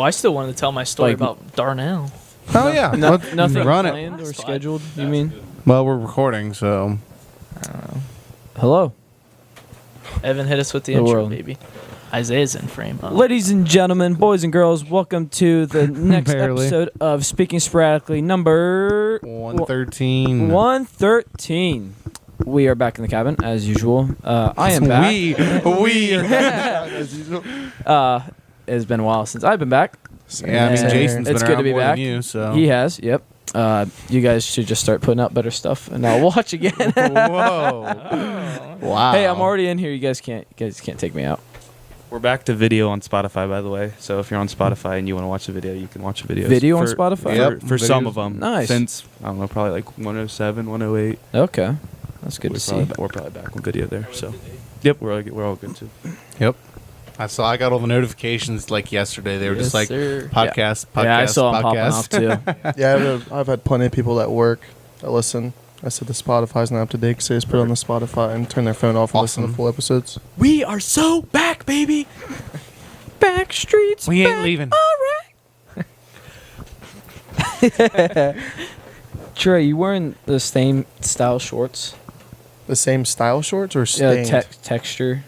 I still wanted to tell my story Like- about Darnell. Oh yeah, Nothing run it. planned or That's fine. scheduled, you mean? Well, we're recording, so Hello. Evan hit us with the The intro, world. baby. Isaiah's in frame. Huh? Ladies and gentlemen, boys and girls, welcome to the next Barely. episode of Speaking Sporadically, number 113. 113. We are back in the cabin, as usual. I am back. We are as usual. It's been a while since I've been back. Yeah, I mean, And Jason's it's been good around to be more back. than you, so. He has, yep. You guys should just start putting out better stuff, and I'll watch again. Whoa. Wow. Hey, I'm already in here. You guys can't take me out. We're back to video on Spotify, by the way. So if you're on Spotify and you want to watch the video, you can watch the video. Video on Spotify? Yep. For some Videos. of them. Nice. Since, I don't know, probably like 107, 108. Okay, that's good to see. We're probably back on video there. So, yep, we're all good too. Yep. I got all the notifications like yesterday. They were Yes, just like sir. podcast. Yeah, I saw them popping podcast. off too. Yeah, I've had plenty of people at work that listen. I said the Spotify's not up to date because they just put it on the Spotify and turn their phone off and listen to Awesome. full episodes. We are so back, baby. Back streets. We ain't leaving. Trey, you wearing the same style shorts? The same style shorts or stained? Texture,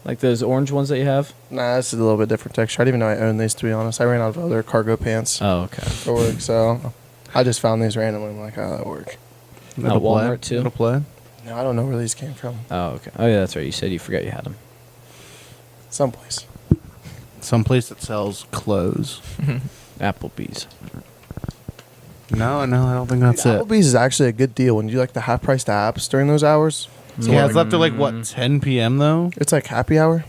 like those orange ones that you have. Nah, this is a little bit different texture. I didn't even know I owned these, to be honest. I ran out of other cargo pants Oh, okay. for work, so I just found these randomly. I'm like, oh, that'll work. At Walmart too. It'll play. No, I don't know where these came from. Oh, okay. Oh, yeah, that's right. You said you forgot you had them. Someplace. Someplace that sells clothes. Applebee's. No, I don't think that's it. Applebee's is actually a good deal when you do like the half-priced apps during those hours. Yeah, it's up to like what 10 p.m. though. It's like happy hour.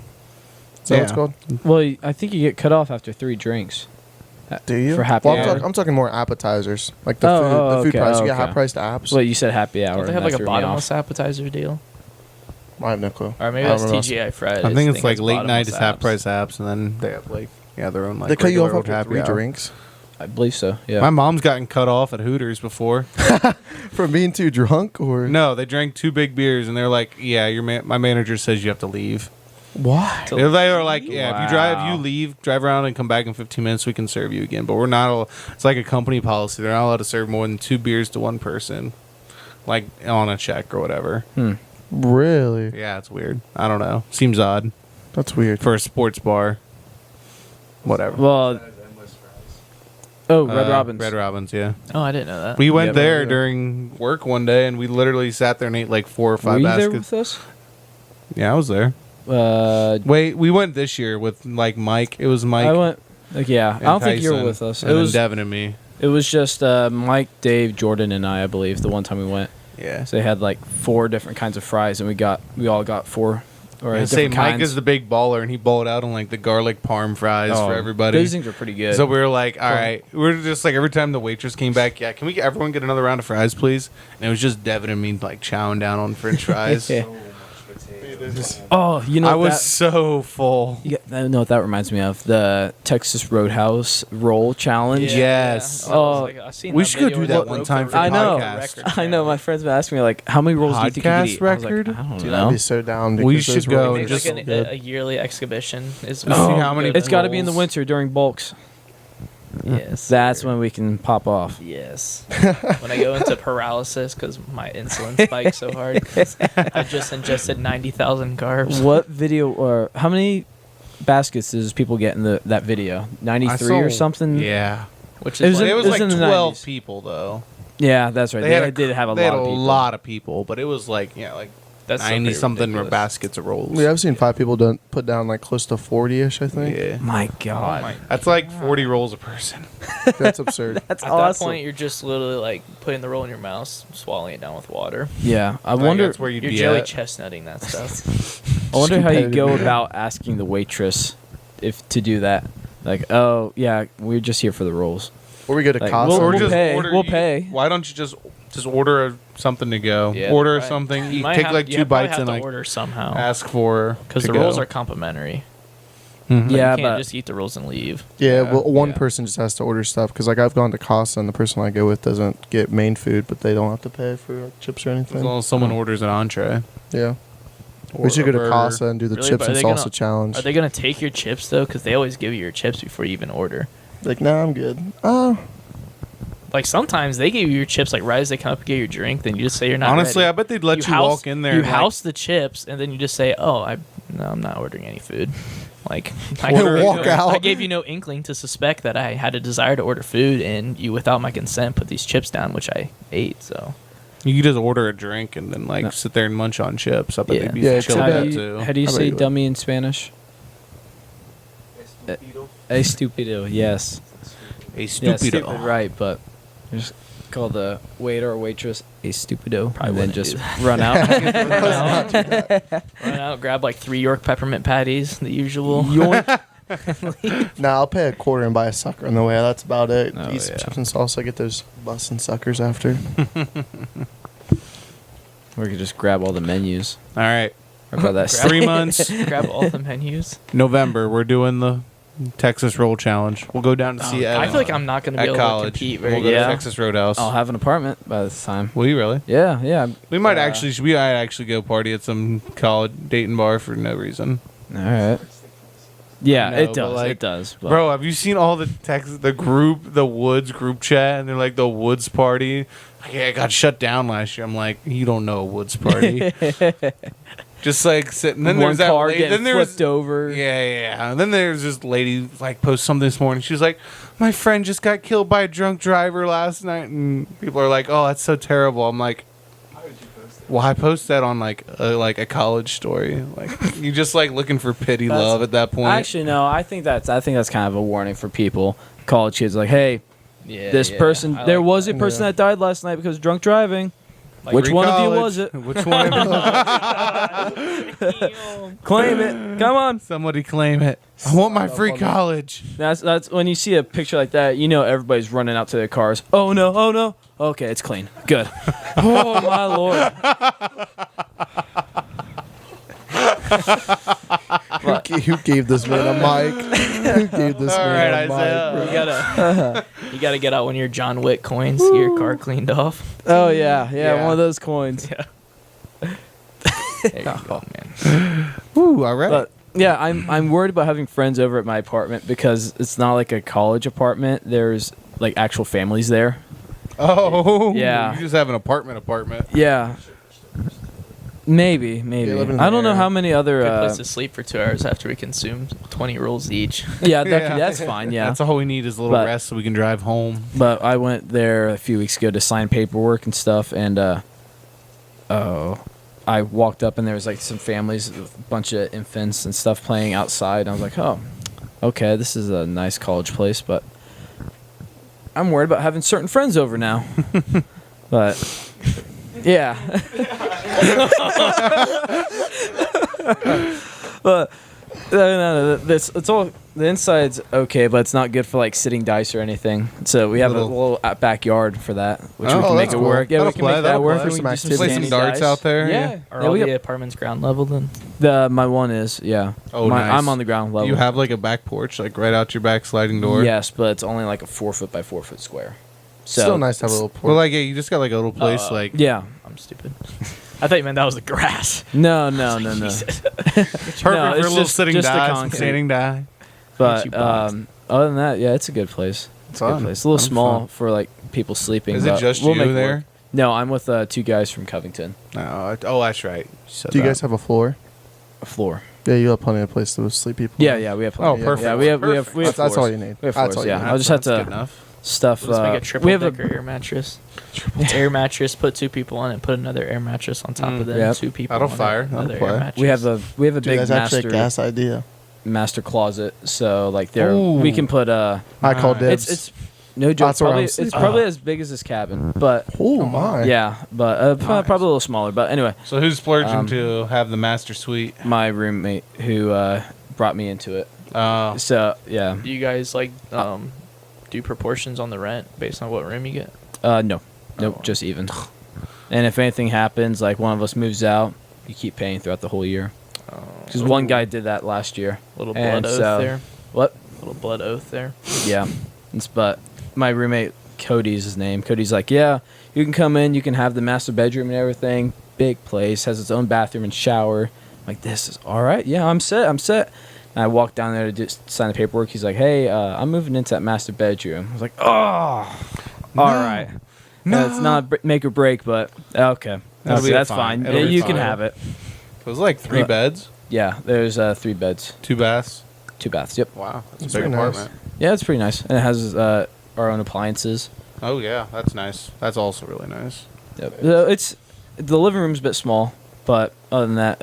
Is that what it's Yeah. called? Well, I think you get cut off after 3 drinks. Do you? For happy well, hour? I'm talking more appetizers, like the food okay, price. You get okay. half-priced apps. Well, you said happy hour. Don't they and have that like a threw me off. bottomless appetizer deal? I have no clue. Or maybe I that's don't know. TGI Fridays. I think it's like late night bottomless is half apps. price apps, and then they have like their own like They cut you off regular after happy 3 hour. drinks I believe so. Yeah. My mom's gotten cut off at Hooters before. from being too drunk, or No, they drank 2 big beers, and they're like, "Yeah, my manager says you have to leave." why? To They were like, "Yeah, if Wow. you leave, drive around and come back in 15 minutes, we can serve you again." But we're not. It's like a company policy; they're not allowed to serve more than 2 beers to one person, like on a check or whatever. Really? Yeah, it's weird. I don't know. Seems odd That's weird. for a sports bar. Whatever. Well. Oh, Red Robin's. Red Robin's, yeah. Oh, I didn't know that. We went Yeah, there yeah. during work one day, and we literally sat there and ate like 4 or 5 Were you there baskets. with us? Yeah, I was there. Wait, we went this year with like Mike. It was Mike. I went. Like, yeah, I and don't think you were Tyson, with us. And It then was. Devin and me. It was just Mike, Dave, Jordan, and I believe. The one time we went, Yeah. so they had like 4 different kinds of fries, and we all got 4 or I say different Mike kinds. is the big baller, and he bowled out on like the garlic parm fries for everybody. Those things are pretty good. So we were like, all right. We were just like, every time the waitress came back, yeah, can we everyone get another round of fries, please? And it was just Devin and me like chowing down on French fries. Yeah. Oh, you know I what was that, so full. I know what that reminds me of, the Texas Roadhouse roll challenge. Yes. Oh, I seen we that should go video do where that they one broke time the for I know. record. I know. My friends been asking me like, how many rolls do you think you could Podcast eat? I was like, record? I don't Dude, know. I'd be so down. We because should those go rolls and are Maybe just- so like good. a yearly exhibition is See how many It's got to be in the rolls. winter during bulks. Yes. That's when we can pop off. Yes. When I go into paralysis because my insulin spikes so hard, 'cause I just ingested 90,000 carbs. What video or how many baskets does people get in that video? 93 or something? Yeah. Which It is was like, It was in like the 12 90s. people though. Yeah, that's right. They did have a they lot had of a people. lot of people, but it was like like that's so 90 pretty something ridiculous. baskets of rolls. Yeah, I've seen 5 people put down like close to 40ish. I think Yeah. My Oh God. my- That's like 40 rolls a person. that's absurd. That's At that point, you're just literally like putting the roll in your mouth, swallowing it down with water. Yeah, I Like, wonder. that's where you'd You're be jelly at. chestnutting that stuff. I wonder how you competitive. go about asking the waitress if to do that. Like, oh yeah, we're just here for the rolls. Or we go to Like, Costco. we'll- Or we'll just pay. order. We'll pay. Why don't you just order something to go? Yeah, Order right. something. You Eat, might take have- like you 2 probably bites have and to like order somehow ask for because to the rolls go. are complimentary. Mhm. Yeah, you can't but just eat the rolls and leave. Yeah, Yeah. well, one Yeah. person just has to order stuff because like I've gone to Costa and the person I go with doesn't get main food, but they don't have to pay for like, chips or As anything. long as someone orders an entree. Yeah, Or we should go a to burger. Costa and do the Really? chips But are and they salsa gonna- challenge. Are they gonna take your chips though? Because they always give you your chips before you even order. Like, nah, I'm good. Like sometimes they give you your chips like right as they come up and get your drink, then you just say you're not Honestly, ready. I bet they'd let you walk in there. You and, like, house the chips, and then you just say, "Oh, I'm not ordering any food." Like Walk out. I gave you no inkling to suspect that I had a desire to order food, and you, without my consent, put these chips down, which I ate. So you could just order a drink and then like No. sit there and munch on chips. I bet Yeah. they'd be Yeah, chill except with How that do too. you, how do you How about say you? dummy in Spanish? Estupido, yes. A Yeah, stupido. stupid, right, but you just call the waiter or waitress a stupido Probably and then wouldn't just do run out. run out, grab like 3 York peppermint patties, the usual. Nah, I'll pay a quarter and buy a sucker on the way. That's about it. Oh, Eat some yeah. chips and salsa. Get those bussin' suckers after. Or you could just grab all the menus. All right. Or about that. 3 months, Grab all the menus. November. We're doing the Texas Roll Challenge. We'll go down to see Evan I feel like I'm not going to be at able college. to compete We'll very go to Yeah. Texas Roadhouse. I'll have an apartment by this time. Will you really? Yeah, yeah. We might Uh, actually go party at some college Dayton bar for no reason. All right. Yeah, No, it but, does. like, It does. But Bro, have you seen all the the Woods group chat, and they're like the Woods party? Yeah, I got shut down last year. I'm like, you don't know a Woods party. Just like sitting. Then one there's that car lady. getting Then there's flipped over. yeah. And then there's this lady like post something this morning. She's like, my friend just got killed by a drunk driver last night, and people are like, oh, that's so terrible. I'm like, well, I post that on like a college story. Like you just like looking for pity, That's- love at that point. Actually, no. I think that's kind of a warning for people, college kids. Like, hey, this person. There was a person that died last night because of drunk driving. Like, Which Free one of you college. was it? Which one? Claim it. Come on. Somebody claim it. I want my free college. That's when you see a picture like that, you know everybody's running out to their cars. Oh no, oh no. Okay, it's clean. Good. Oh my lord. Who gave this man a mic? Who gave this All man right, a Isaiah. mic? You gotta get out one of your John Wick coins, get your car cleaned off. Oh yeah, Yeah. one of those coins. There you go, man. Ooh, all right. But yeah, I'm worried about having friends over at my apartment because it's not like a college apartment. There's like actual families there. Oh, Yeah. You just have an apartment. Yeah. Maybe. Yeah, living in I don't the know how air. many other. Good place to sleep for 2 hours after we consume 20 rolls each. Yeah, Yeah. that's fine. Yeah. That's all we need is a little But- rest so we can drive home. But I went there a few weeks ago to sign paperwork and stuff, and I walked up and there was like some families, with a bunch of infants and stuff playing outside. And I was like, oh, okay, this is a nice college place, but I'm worried about having certain friends over now. But yeah. But no, it's all the inside's okay, but it's not good for like sitting dice or anything. So we have a little backyard for that, which we Oh, can make that's it cool. work. Yeah, That'll we can play, make that that'll work. play. and we Some can do activities. Play some standing darts dice. out there. Yeah, Are yeah, all we the got, apartments ground level then? my one is Oh, nice. nice. I'm on the ground level. You have like a back porch, like right out your back sliding door. Yes, but it's only like a 4 foot by 4 foot square. So Still nice to have a little Well, porch. like yeah, you just got like a little place, like Yeah. I'm stupid. I thought you meant that was the grass. No. Jesus. perfect No, for a it's little just- sitting just the die, some concrete. standing die. But you boxed. other than that, yeah, it's a good place. It's a Fun. good place. It's a little Fun, small fun. for like people sleeping. Is it but just we'll you make it there? work. No, I'm with 2 guys from Covington. No, oh, that's right. You said Do you that. guys have a floor? A floor. Yeah, you have plenty of place to sleep people. Yeah, we have. Oh, plenty. perfect. Yeah, we have. That's floors. all you need. We have That's floors. all you Yeah, need. I'll just have That's good to enough. stuff. Let's make a triple we have decker air mattress. Air mattress, put 2 people on it, put another air mattress on top of them, Yep. 2 people That'll on fire. it, That'll another play. air mattress. we have a Dude, big that's actually a master gas idea. master closet. So like there Ooh. we can put I call Nice. dibs. it's no joke. That's where Probably, I'm it's sleeping. probably as big as this cabin, but Oh my. yeah, but probably a little smaller. But anyway, So who's splurging Um, to have the master suite? my roommate who brought me into it. So yeah, Do you guys like do proportions on the rent based on what room you get? no, nope, Oh. just even. And if anything happens, like one of us moves out, you keep paying throughout the whole year. Because one guy did that last year. Little blood And oath so- there. What? Little blood oath there. Yeah. But my roommate, Cody's his name. Cody's like, yeah, you can come in, you can have the master bedroom and everything. Big place, has its own bathroom and shower. I'm like, this is all right. Yeah, I'm set. And I walked down there to just sign the paperwork. He's like, "Hey, I'm moving into that master bedroom." I was like, "Oh, all right. No. It's not make or break, but okay, that's fine. It'll be You can fine. have it." It was like 3 beds, Yeah, there's 3 beds, 2 baths. 2 baths. Yep. Wow, that's That's a big very nice. apartment. Yeah, it's pretty nice, and it has our own appliances. Oh yeah, that's nice. That's also really nice. Yep. The living room's a bit small, but other than that,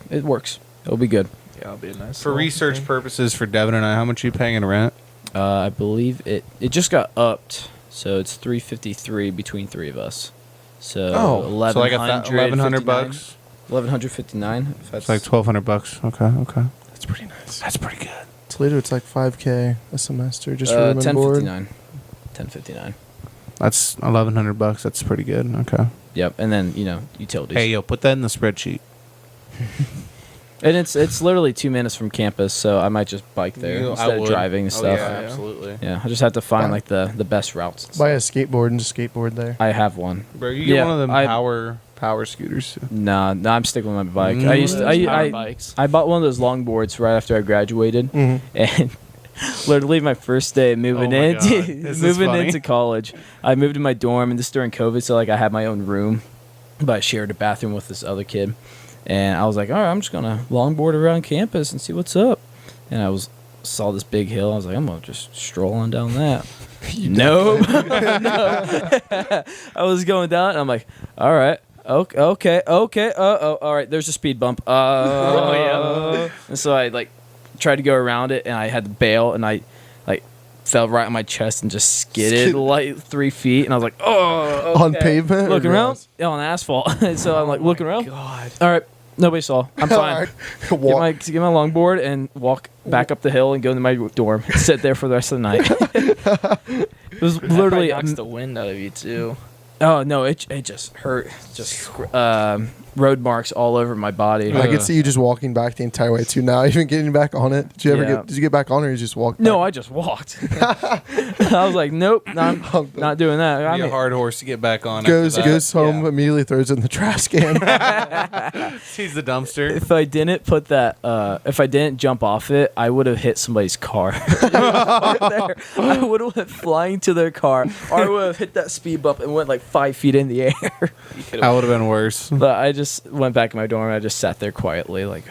it works. It'll be good. Yeah, it'll be a nice. For little research thing. purposes, for Devin and I, how much are you paying in rent? I believe it just got upped, so it's $353 between 3 of us. So so like $1,100 bucks. $1,159. It's like $1,200. Okay. That's pretty nice. That's pretty good. Toledo, it's like $5K a semester just for room and board. $10.59. That's $1,100. That's pretty good. Okay. Yep, and then utilities. Hey, yo, put that in the spreadsheet. And it's literally 2 minutes from campus, so I might just bike there instead of driving and stuff. Yeah, absolutely. Yeah, I just have to find Fine. like the best routes. and Buy a stuff. skateboard and just skateboard there. I have one. Bro, you get Yeah, one of them I- power scooters. Nah, I'm sticking with my bike. Mm. I used to, Those power I bikes. bought one of those longboards right after I graduated, Mhm. and literally my first day moving Oh my in, God. This is moving funny. into college, I moved in my dorm, and this during COVID, so like I had my own room, but I shared a bathroom with this other kid, and I was like, all right, I'm just gonna longboard around campus and see what's up, and saw this big hill. I was like, I'm gonna just stroll on down that. No, no. I was going down, and I'm like, all right. Okay. All right. There's a speed bump. yeah. And so I tried to go around it, and I had to bail, and I fell right on my chest and just skidded like 3 feet, and I was like, oh. On okay. pavement? or Looking around, grass? yeah, on asphalt. And so I'm like looking around. God. All right. Nobody saw. I'm fine. Alright. Get my longboard and walk back up the hill and go into my dorm. Sit there for the rest of the night. It was That probably literally knocks the wind out of you too. Oh no, it just hurt. Just road marks all over my body. I could see you just walking back the entire way too. Now, even getting back on it. Did you ever Yeah. did you get back on, or you just walked? No, back? I just walked. I was like, nope, I'm not doing that. I Be a mean, hard horse to get back on. goes after that. goes home, Yeah. immediately throws it in the trash can. Sees the dumpster. if I didn't put that, if I didn't jump off it, I would have hit somebody's car. There. I would have went flying to their car, or I would have hit that speed bump and went like 5 feet in the air. That would have been worse. But I just went back in my dorm. And I just sat there quietly, like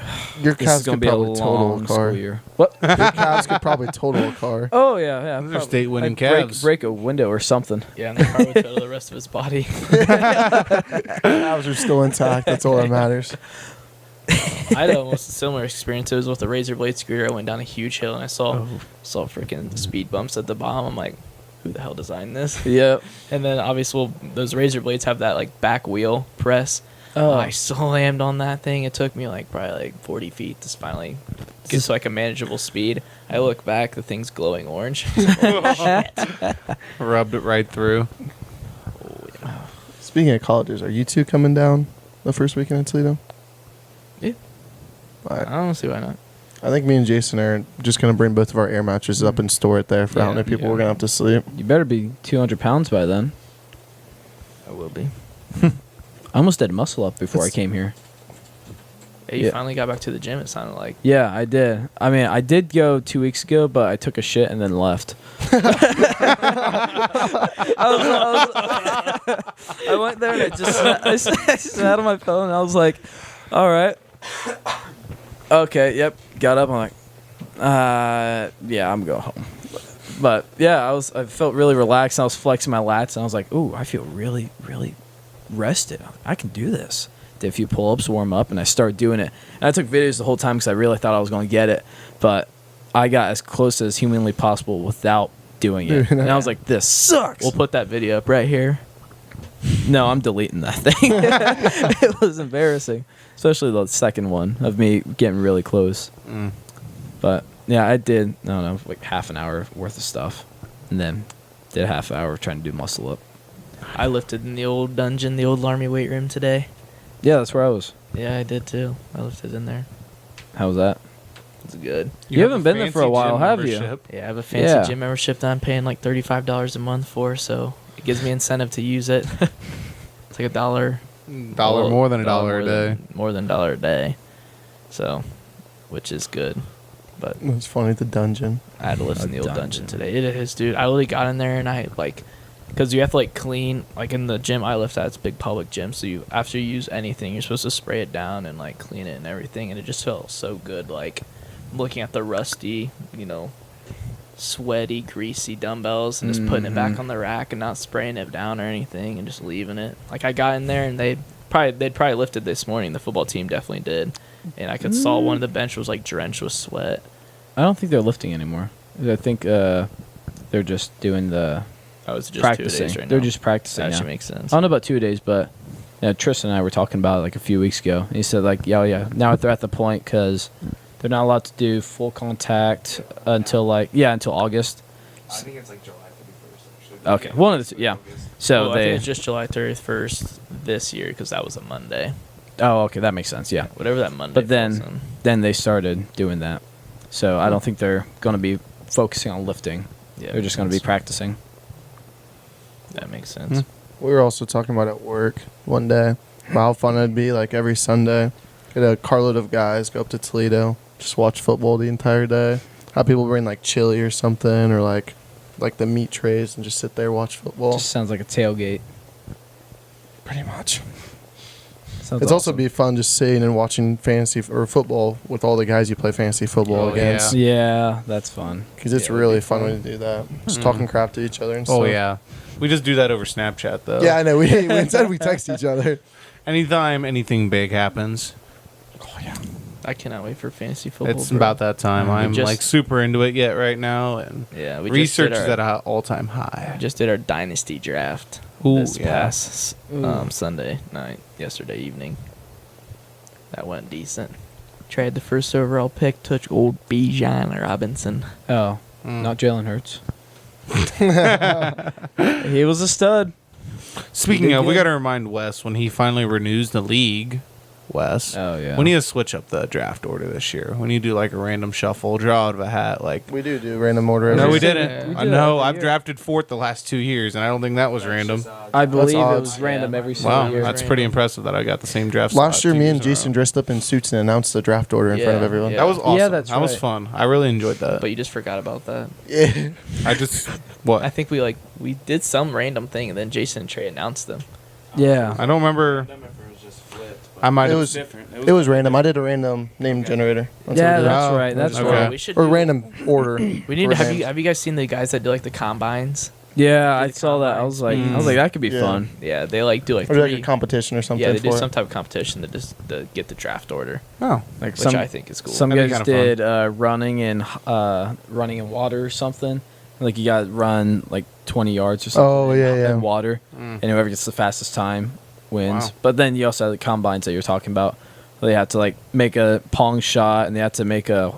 Your this is cats gonna could be a probably total long a car. school year. What? Your cats could probably total a car. Oh yeah. Those are probably. state-winning I'd break- Cavs. Break a window or something. Yeah, and the car would total the rest of his body. Calves are still intact. That's all that matters. I had almost a similar experience. It was with a razor blade scooter. I went down a huge hill and I saw freaking speed bumps at the bottom. I'm like, who the hell designed this? Yep. And then obviously, well, those razor blades have that like back wheel press. Oh. I slammed on that thing. It took me probably 40 feet to finally get to like a manageable speed. I look back, the thing's glowing orange. Rubbed it right through. Speaking of colleges, are you two coming down the first weekend in Toledo? Yeah. All right. I don't see why not. I think me and Jason are just gonna bring both of our air mattresses up and store it there for how Yeah, many people yeah. we're gonna have to sleep. You better be 200 pounds by then. I will be. I almost did muscle up before I It's- came here. Hey, you Yeah. finally got back to the gym, it sounded like. Yeah, I did. I mean, I did go 2 weeks ago, but I took a shit and then left. I went there and I sat on my phone and I was like, all right. Okay, yep. Got up. I'm like, yeah, I'm going home. But yeah, I felt really relaxed. I was flexing my lats and I was like, ooh, I feel really, really rested. I can do this. Did a few pull-ups, warm up, and I started doing it. And I took videos the whole time because I really thought I was going to get it. But I got as close as humanly possible without doing it. And I was like, this sucks. We'll put that video up right here. No, I'm deleting that thing. It was embarrassing, especially the second one of me getting really close. But yeah, I did, I don't know, like half an hour worth of stuff, and then did a half hour trying to do muscle up. I lifted in the old dungeon, the old army weight room today. Yeah, that's where I was. Yeah, I did too. I lifted in there. How was that? It's good. You haven't been there for a while, have you? Yeah, I have a fancy Yeah. gym membership that I'm paying like $35 a month for, so it gives me incentive to use it. It's like Dollar well, more than a dollar a more day. more than $1 a day. So, which is good. But It's funny, the dungeon. I had to lift in the old dungeon. dungeon today. It is, dude. I literally got in there and I like, because you have to like clean, like in the gym I lift at, it's a big public gym. So you, after you use anything, you're supposed to spray it down and like clean it and everything. And it just felt so good, like looking at the rusty, sweaty, greasy dumbbells and just putting it back on the rack and not spraying it down or anything and just leaving it. Like I got in there and they'd probably lifted this morning. The football team definitely did. And I could saw one of the bench was like drenched with sweat. I don't think they're lifting anymore. I think they're just doing the I was just practicing. 2 days right now. They're just practicing. That now. actually makes sense. I don't know about 2 days, but Tristan and I were talking about it like a few weeks ago. And he said like, yeah. Now they're at the point because they're not allowed to do full contact until until August. I think it's like July 31st. Actually. Okay, one of the two. Yeah. So I think they. it's just July 31st this year because that was a Monday. Oh, okay, that makes sense. Yeah. Whatever that Monday. But falls in. then they started doing that. So I don't think they're going to be focusing on lifting. Yeah, They're just going to be practicing. That makes sense. We were also talking about at work one day about how fun it'd be, like every Sunday, get a carload of guys, go up to Toledo, just watch football the entire day. How people bring like chili or something, or like the meat trays, and just sit there watch football. Just sounds like a tailgate. Pretty much. Sounds It's also awesome. be fun just sitting and watching fantasy or football with all the guys you play fantasy football Oh, against. Yeah, that's fun. Because it's Yeah, it'd really be fun fun. when you do that. Just talking crap to each other and stuff. Oh yeah, we just do that over Snapchat though. Yeah, I know. We instead we text each other. Anytime anything big happens, I cannot wait for fantasy football. it's bro. about that time. We I'm just- like super into it yet right now, and Yeah, we research just is did at our, an all-time high. just did our dynasty draft Ooh, this yeah. past Sunday night, yesterday evening. That went decent. Tried the first overall pick, took old Bijan Robinson. Oh, Mm. not Jalen Hurts. He was a stud. Speaking did of, we good. got to remind Wes when he finally renews the league. Wes, Oh yeah. we need to switch up the draft order this year. We need to do like a random shuffle, draw out of a hat. Like, We do random order. no, every we did didn't. it. We I did it know. every I've year. drafted fourth the last 2 years, and I don't think that was random. I believe it odds. was random Yeah. every single Wow, year. that's pretty impressive that I got the same draft. Last spot year, 2 me years and in a row. Jason dressed up in suits and announced the draft order in front of Yeah, everyone. yeah. That was awesome. Yeah, that's that was right. fun. I really enjoyed that. But you just forgot about that. Yeah. I just what? I think we did some random thing, and then Jason and Trey announced them. Yeah. I don't remember. I might It have. was it was random. I did a random name generator. That's Yeah, what I did. that's Oh, right. That's okay. right. We should Or do- random order. We need for to have names. you. Have you guys seen the guys that do like the combines? Yeah, I Did the saw that. I combine. was like, Mm. that could be Yeah. fun. Yeah, they like do like Or like three. a competition or something. Yeah, they do for some it. type of competition to get the draft order, Oh, Like which I think is cool. Some That'd be guys kinda did running in water or something. Like you got to run like 20 yards or something. Oh, yeah. In water, Mm. and whoever gets the fastest time wins. Wow. But then you also have the combines that you're talking about. Where they have to like make a pong shot, and they have to make a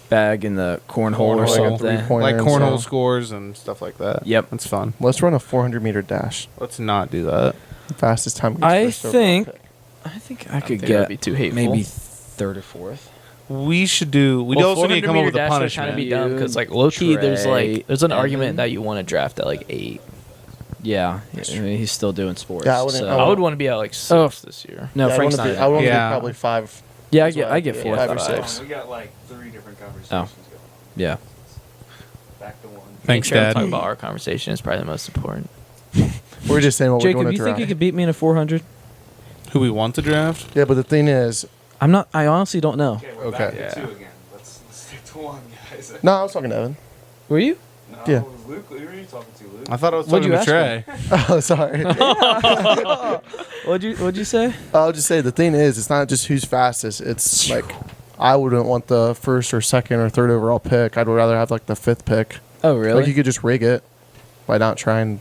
bag in the cornhole or Cornhole. Like a something. three-pointer like and cornhole stuff. scores and stuff like that. Yep. That's fun. Let's run a 400-meter dash. Let's not do that. Fastest time. gets I first overall think pick. I think I I could think that'd get be too hateful. maybe third or fourth. We should do. We Well, also need to come up with a 400-meter dash would punishment. Kind of be dumb because like low key, there's Trey, there's an Evan. argument that you want to draft at like 8. Yeah, I mean, he's still doing sports. Yeah, I wouldn't- so- I I would want to be at like 6 Oh. this year. No, Yeah, Frank's I not. want to be Yeah. probably 5. Yeah, That's what I get yeah, fourth. 5 or five. 6. We got like 3 different conversations Oh. going. Yeah. Back to one. Thanks, Make sure to Dad. Talk about our conversation is probably the most important. We're just saying what Jacob, we're doing you to think draft. you could beat me in a 400? Who we want to draft? Yeah, but the thing is, I'm not. I honestly don't know. Okay, we're Okay. back Yeah. to 2 again. Let's stick to 1, guys. no, I was talking to Evan. Were you? No, Yeah. it was Luke. Who are you talking to, Luke? I thought I was What'd talking you to ask Trey. Oh, sorry. What'd you say? I'll just say the thing is, it's not just who's fastest. It's like I wouldn't want the first or second or third overall pick. I'd rather have like the 5th pick. Oh, really? Like you could just rig it by not trying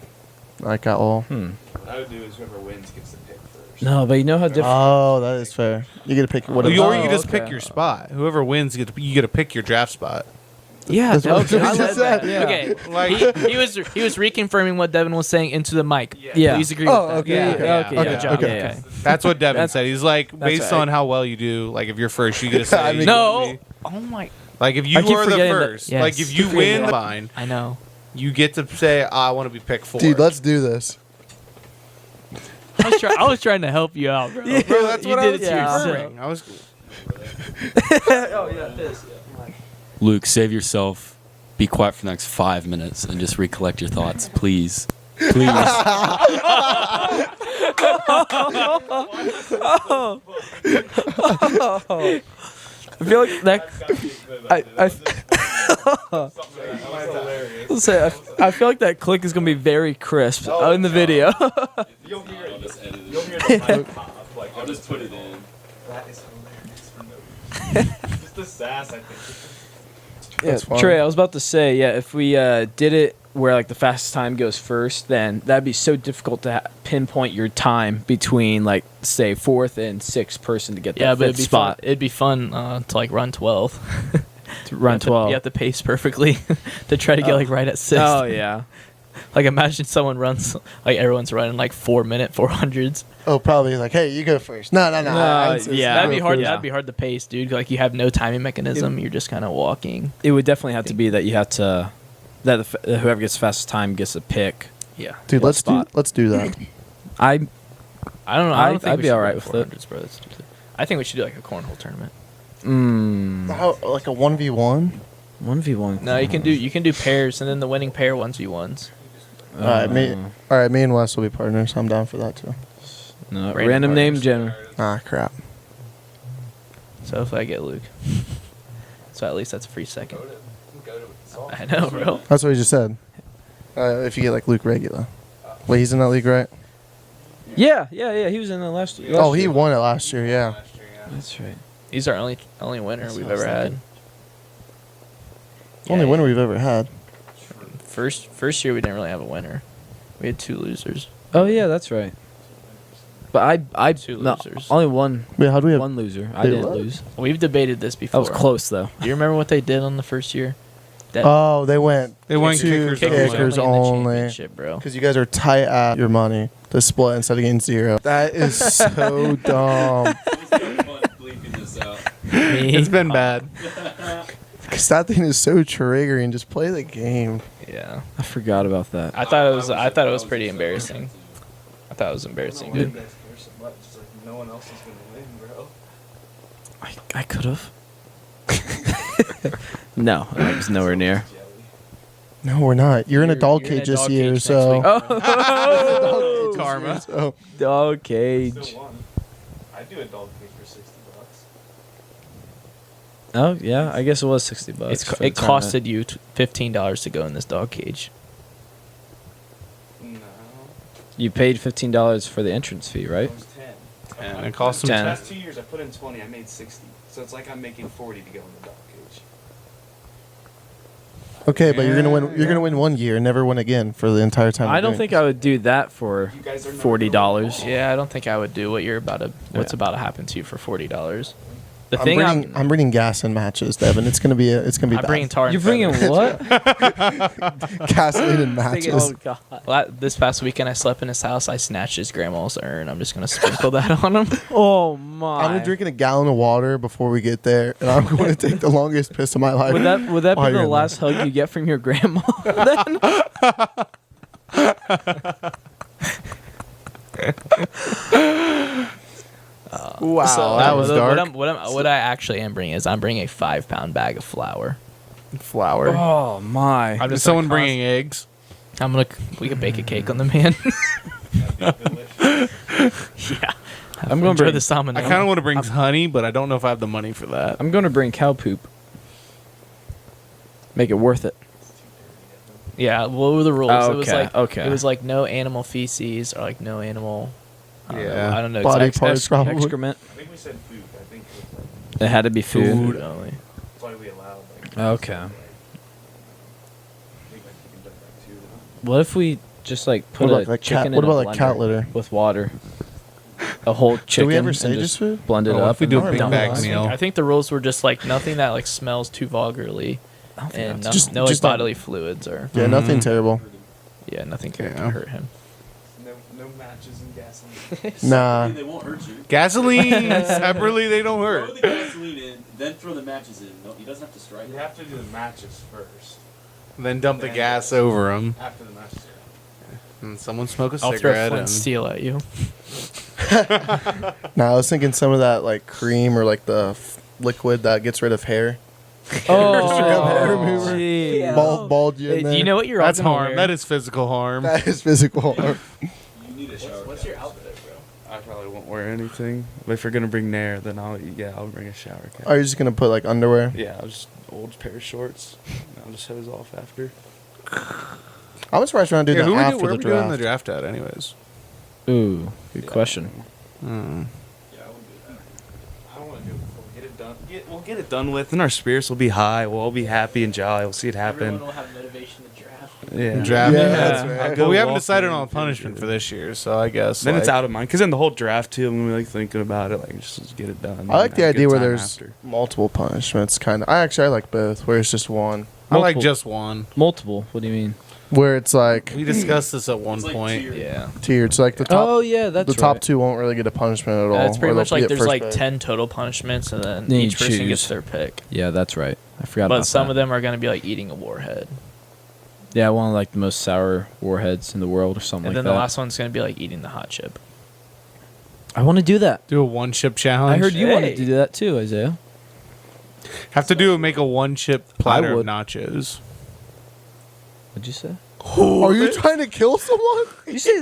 like at all. What I would do is whoever wins gets to pick first. No, but you know how different. Oh, that is fair. You get to pick what. Or you Oh, just okay. pick your spot. Whoever wins, you get to pick your draft spot. yeah, That's what okay, we I just like said. that, yeah. Okay, Like- he was reconfirming what Devin was saying into the mic. Yeah. Please agree Oh, with that. okay, Yeah, okay. yeah. Okay, Okay, yeah. job. okay. Yeah. That's what Devin That's- said. He's like, based right. on how well you do, like if you're first, you get to say. I mean- No. Oh my. Like if I you keep were the forgetting that- first, yes. like if you Keep win, forgetting fine. I know. You get to say, I want to be picked 4. Dude, let's do this. I was trying to help you out, bro. Bro, that's You what I did was it to yourself. confirming. I was. Oh yeah, this. Luke, save yourself. Be quiet for the next 5 minutes and just recollect your thoughts, please. Please. I feel like that. I feel like that click is gonna be very crisp in the video. You'll hear it. I'll just edit it. I'll just put it in. That is hilarious. Just the sass, I think. Yeah, That's fun. Trey, I was about to say, yeah, if we did it where like the fastest time goes first, then that'd be so difficult to pinpoint your time between like say fourth and sixth person to get Yeah, that but fifth spot. It'd be fun to like run 12. To run 12. You have to pace perfectly to try to get like right at 6. Oh yeah. Like imagine someone runs like everyone's running like 4-minute 400s. Oh, probably like, hey, you go first. No. Yeah. That'd be hard. Yeah. That'd be hard to pace, dude. Like you have no timing mechanism. You're just kind of walking. It would definitely have to be that you have to whoever gets fastest time gets a pick. Yeah. Dude, What let's spot? do that. I don't know. I don't think I'd we be should all right do with it. 400s, bro. That's stupid. I think we should do like a cornhole tournament. How, like a 1v1? 1v1. No, you can do pairs, and then the winning pair 1v1s. All right, me and Wes will be partners. I'm down for that too. No, Random random name partners. generator. Ah, crap. So if I get Luke, so at least that's a free second. I know, bro. That's what he just said. If you get like Luke Regula. Wait, he's in that league, right? Yeah. He was in the last year. Oh, he won it last year. Yeah. That's right. He's our only winner we've ever had. Only winner we've ever had. First year we didn't really have a winner. We had 2 losers. Oh yeah, that's right. But I Two no, losers. only one Wait, how do we have? one loser. I Wait, didn't what? lose. We've debated this before. That was close though. Do you remember what they did on the first year? That Oh, they went went two kickers only. in the championship, bro. because you guys are tight at your money to split instead of getting 0. That is so dumb. It's been bad. Because that thing is so triggering. Just play the game. Yeah. I forgot about that. I thought it was pretty embarrassing. I thought it was embarrassing, dude. No one else is gonna win, bro. I could have. No, I was nowhere near. No, we're not. You're in a dog You're in a cage this dog year, cage next so. week. Oh, Karma. So dog cage. Still won. I'd do a dog cage for $60. Oh yeah, I guess it was $60. for the It costed you $15 to go in this dog cage. No. You paid $15 for the entrance fee, right? It was 10. And it cost him 10. The past 2 years I put in 20, I made 60. So it's like I'm making 40 to go in the dog cage. okay, but you're gonna win. You're gonna win 1 year and never win again for the entire time. I we're don't doing think this. I would do that for You guys are not $40. Yeah, I don't think I would do what's about to happen to you for $40. The I'm thing I'm bringing gas in matches, Devin. It's gonna be I'm bad. bringing tar. and You're bringing feather. what? gasoline in matches. Oh god. This past weekend I slept in his house. I snatched his grandma's urn. I'm just gonna sprinkle that on him. Oh my. I'm drinking a gallon of water before we get there, and I'm going to take the longest piss of my life. Would that while be you're the in last hug you get from your grandma? Then? Wow, So, that was dark. What I actually am bringing is I'm bringing a 5-pound bag of flour. Flour. Oh my. I'm Is just someone like, bringing eggs? we could bake a cake on the man. Yeah. I'm gonna enjoy bring the salmon. I kind of want to bring honey, but I don't know if I have the money for that. I'm gonna bring cow poop. Make it worth it. Yeah. What were the rules? Oh, It was okay, like okay. It was like no animal feces or like no animal. Yeah. I don't know. Body exact- parts, probably. Excrement. I think we said food. I think It had to be food. Food only. that's why we allowed. Like, Okay. I think like you can dump that too. Though. What if we just like put What a about like chicken cat? in What a about like cat blender litter? with water? A whole chicken. Did we ever and say just food? blend it Oh, up? if we and do a dump big it bag on? meal. I think the rules were just like nothing that like smells too vulgarly, and Just- no like just like- bodily fluids or Yeah, nothing terrible. nothing can Yeah. hurt him. No matches and gasoline. Nah. They won't hurt you. Gasoline separately, they don't Throw hurt. the gasoline in, then throw the matches in. No, he doesn't have to strike. You have to do the matches first. Then dump the gas over them, After the matches. and someone smoke a I'll throw cigarette. flint And steel at you. Nah, I was thinking some of that like cream or like the liquid that gets rid of hair. Grab hair remover. gee. Bald you in Hey, there. do you know what you're all That's gonna harm. wear? That is physical harm. That is physical harm. What's your outfit, bro? I probably won't wear anything. But if you're gonna bring Nair, then I'll bring a shower cap. Are you just gonna put like underwear? Yeah, I'll just old pair of shorts. I'll just hose off after. I'm surprised we're not doing Yeah, that where after we the doing the draft. draft at, anyways? Ooh, good question. I don't want to do it before we get it done. We'll get it done with, and our spirits will be high. We'll all be happy and jolly. We'll see it happen. Everyone will have motivation to draft. Yeah. Draft. Yeah, Yeah, that's right. Well, we haven't walking decided on a and punishment feel for good. this year, so I guess Then it's like, out of mind. Because then the whole draft too, I'm gonna be like thinking about it, like just get it done. I like and the have a idea good where time there's after. multiple punishments. Kind of. I like both, where it's just one. I like multiple- just one. Multiple. What do you mean? Where it's like We discussed this at one point. Yeah. tiered. So like the top, Oh yeah, that's the top right. two won't really get a punishment at all. It's pretty or much they'll like get there's first like pick. 10 total punishments, and then Then you each person choose. gets their pick. Yeah, that's right. I forgot But about some that. of them are going to be like eating a warhead. Yeah, one of like the most sour warheads in the world or something And like then that. the last one's going to be like eating the hot chip. I want to do that. Do a one chip challenge. I heard you wanted Hey. to do that too, Isaiah. Have to make a one chip platter of would. nachos. What'd you say? Are you trying to kill someone? You say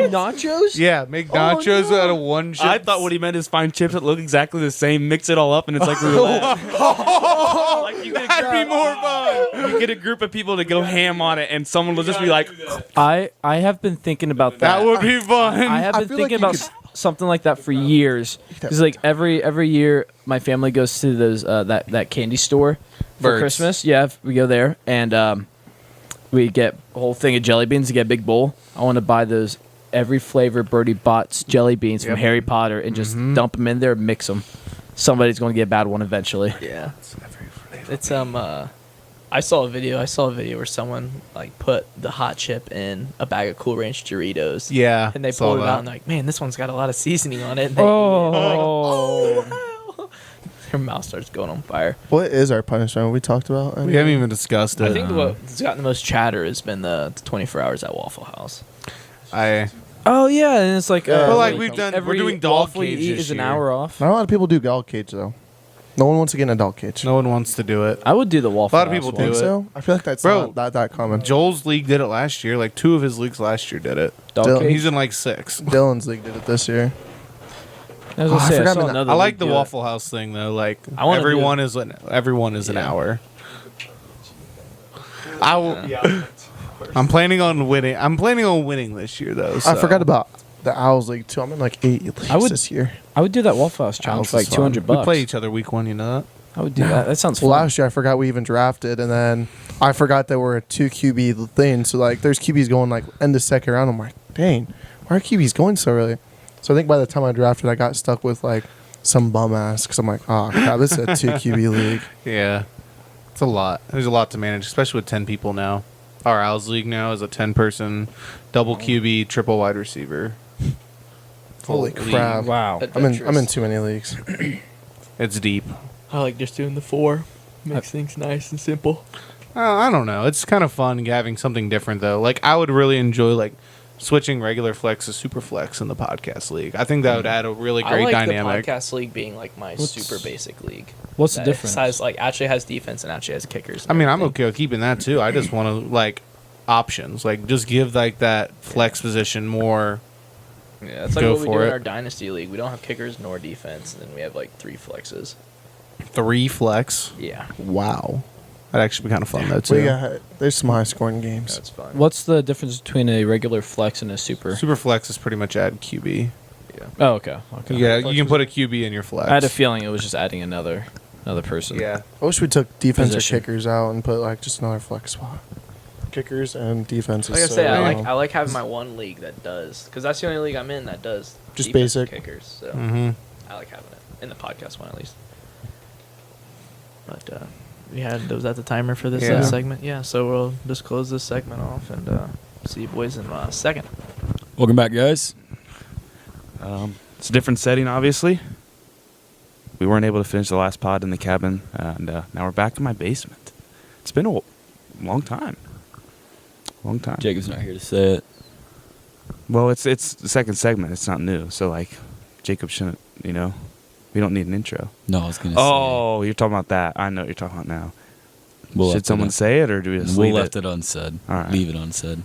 nachos? Yeah, make nachos out of one chip. I thought what he meant is find chips that look exactly the same, mix it all up, and it's like roulette. Like you get, That'd be more fun. you get a group of people to go ham on it, and someone will just be like, I have been thinking about that. That would be fun. I have I been feel like thinking you about something like that for years. have- Because like every year, my family goes to those that candy store for Birds. Christmas. Yeah, we go there and we get a whole thing of jelly beans to get a big bowl. I want to buy those every flavor Birdie Bott's jelly beans from Yep. Harry Potter and just dump them in there, mix them. Somebody's going to get a bad one eventually. Yeah. It's I saw a video where someone like put the hot chip in a bag of Cool Ranch Doritos. Yeah, And they saw pulled it that. out and they're like, man, this one's got a lot of seasoning on it. And they eat it. And they're like, oh no. Their mouth starts going on fire. What is our punishment? We talked about. We haven't even discussed it. I think what's gotten the most chatter has been the 24 hours at Waffle House. Oh yeah, and it's like But, like, we're doing dog waffle you cage eat this is an year. hour off. Not a lot of people do dog cage though. No one wants to get in a dog cage. no one wants to do it. I would do the waffle. A lot of House people one. do Think it. so? I feel like that's Bro. not that common. Joel's league did it last year. Like 2 of his leagues last year did it. Dog Dylan- cage? He's in like 6. Dylan's league did it this year. I was Oh, I gonna say, I forgot saw about that. another I like league the do it. Waffle House thing though. Like I wanna do everyone is an Yeah. hour. I will. I'm planning on winning. I'm planning on winning this year though. I so. forgot about the Owls League too. I'm in like 8 leagues I would- this year. I would do that Waffle House challenge Owls for like is fun. $200. We play each other week 1. You know that. I would do that. That sounds fun. Well, last year I forgot we even drafted, and then I forgot there were a 2 QB thing. So like, there's QBs going like end of second round. I'm like, dang, why are QBs going so early? So I think by the time I drafted, I got stuck with like some bum ass because I'm like, oh crap, this is a 2 QB league. Yeah, it's a lot. There's a lot to manage, especially with 10 people now. Our Owls League now is a 10-person, double QB, triple wide receiver. Holy League. crap! Wow. I'm in too many leagues. It's deep. I like just doing the 4. Makes things nice and simple. I don't know. It's kind of fun having something different though. Like I would really enjoy like switching regular flex to super flex in the podcast league. I think that would add a really I great like dynamic. the podcast league being like my What's- super basic league. What's the That difference? Has, like actually has defense and actually has kickers. and I mean, I'm everything. okay with keeping that too. I just want to like options, like just give like that flex position more. Yeah, that's like Go what we do for in it. our dynasty league. We don't have kickers nor defense, and then we have like 3 flexes. 3 flex. Yeah, Wow, that'd actually be kind of fun though too. There's some high scoring games. that's fun. What's the difference between a regular flex and a super? Super flex is pretty much add QB. Oh, okay. Okay. Yeah, you can put a QB in your flex. I had a feeling it was just adding another person. Yeah, I wish we took defense Position. or kickers out and put like just another flex spot. Kickers and defense. Like I is say, so I like having my one league that does, because that's the only league I'm in that does Just defense and basic. kickers. So mm-hmm. I like having it in the podcast one at least. But was that the timer for this Yeah. segment? Yeah. So we'll just close this segment off and see you boys in a second. Welcome back, guys. It's a different setting, obviously. We weren't able to finish the last pod in the cabin, and now we're back in my basement. It's been a long time. Long time. Jacob's not here to say it. Well, it's the second segment. It's not new, so like, Jacob shouldn't, We don't need an intro. No, I was gonna Oh, you're talking about that. I know what you're talking about now. say. We'll Should someone say it, or do we just leave left it? it unsaid. All right. Leave it unsaid.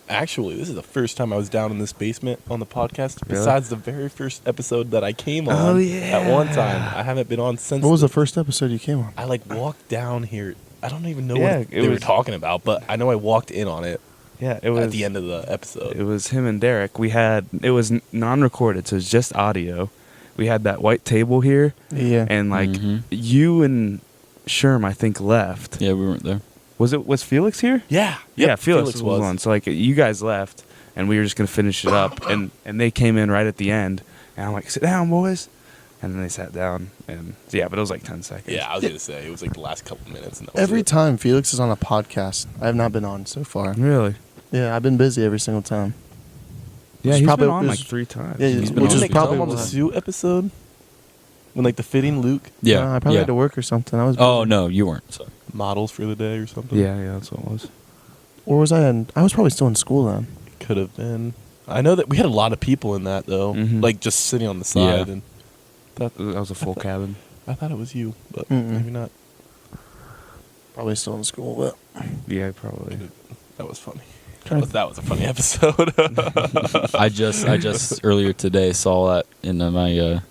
Actually, this is the first time I was down in this basement on the podcast. Really? Besides the very first episode that I came on Oh, yeah. at one time. I haven't been on since. What was the first episode you came on? I like walked down here. I don't even know Yeah, what it they were was- talking about, but I know I walked in on it Yeah, it was at the end of the episode. It was him and Derek. It was non-recorded, so it's just audio. We had that white table here, Yeah. and like Mhm. you and Sherm, I think, left. Yeah, we weren't there. Was Felix here? Yeah, Yeah, Yep, Felix was on. So like you guys left, and we were just gonna finish it up, and they came in right at the end, and I'm like, sit down, boys, and then they sat down, and yeah, but it was like 10 seconds. Yeah, I was gonna say it was like the last couple minutes. And that was Every it. time Felix is on a podcast, I have not been on so far. Really? Yeah, I've been busy every single time. Yeah, It's he's probably- been on like it's- 3 times. Yeah, He's been which on is it. probably on the why. Sue episode when like the fitting Luke Yeah, I probably yeah. had to work or something. I was. Oh busy. no, you weren't. Sorry. models for the day or something. yeah, that's what it was. Or was I in? I was probably still in school then. Could have been. I know that we had a lot of people in that though, Mhm. like just sitting on the side, Yeah. and That was a full cabin. I thought it was you, but Mm-mm. maybe not. Probably still in school, but Yeah, probably. That was funny. Okay. That was a funny episode. I just earlier today saw that in my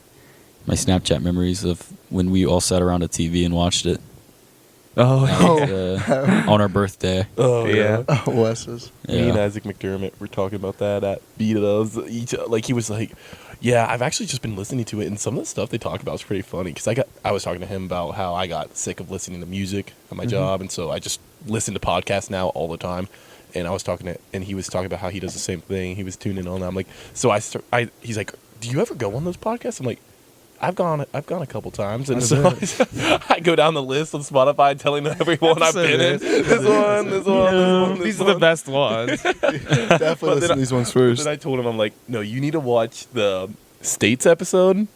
my Snapchat memories of when we all sat around a TV and watched it Oh, on our birthday. Oh yeah. oh, Wes's. Me and Yeah. Isaac McDermott were talking about that at Beatles. Like he was like, "Yeah, I've actually just been listening to it, and some of the stuff they talk about is pretty funny." Because I was talking to him about how I got sick of listening to music at my job, and so I just listen to podcasts now all the time. And I was and he was talking about how he does the same thing. He was tuning on. I'm like, so he's like, "Do you ever go on those podcasts?" I'm like, I've gone a couple times, and so I go down the list on Spotify, telling everyone I've been in. This one. These are the best ones. Definitely listen to these ones first. Then I told him, I'm like, no, you need to watch the States episode.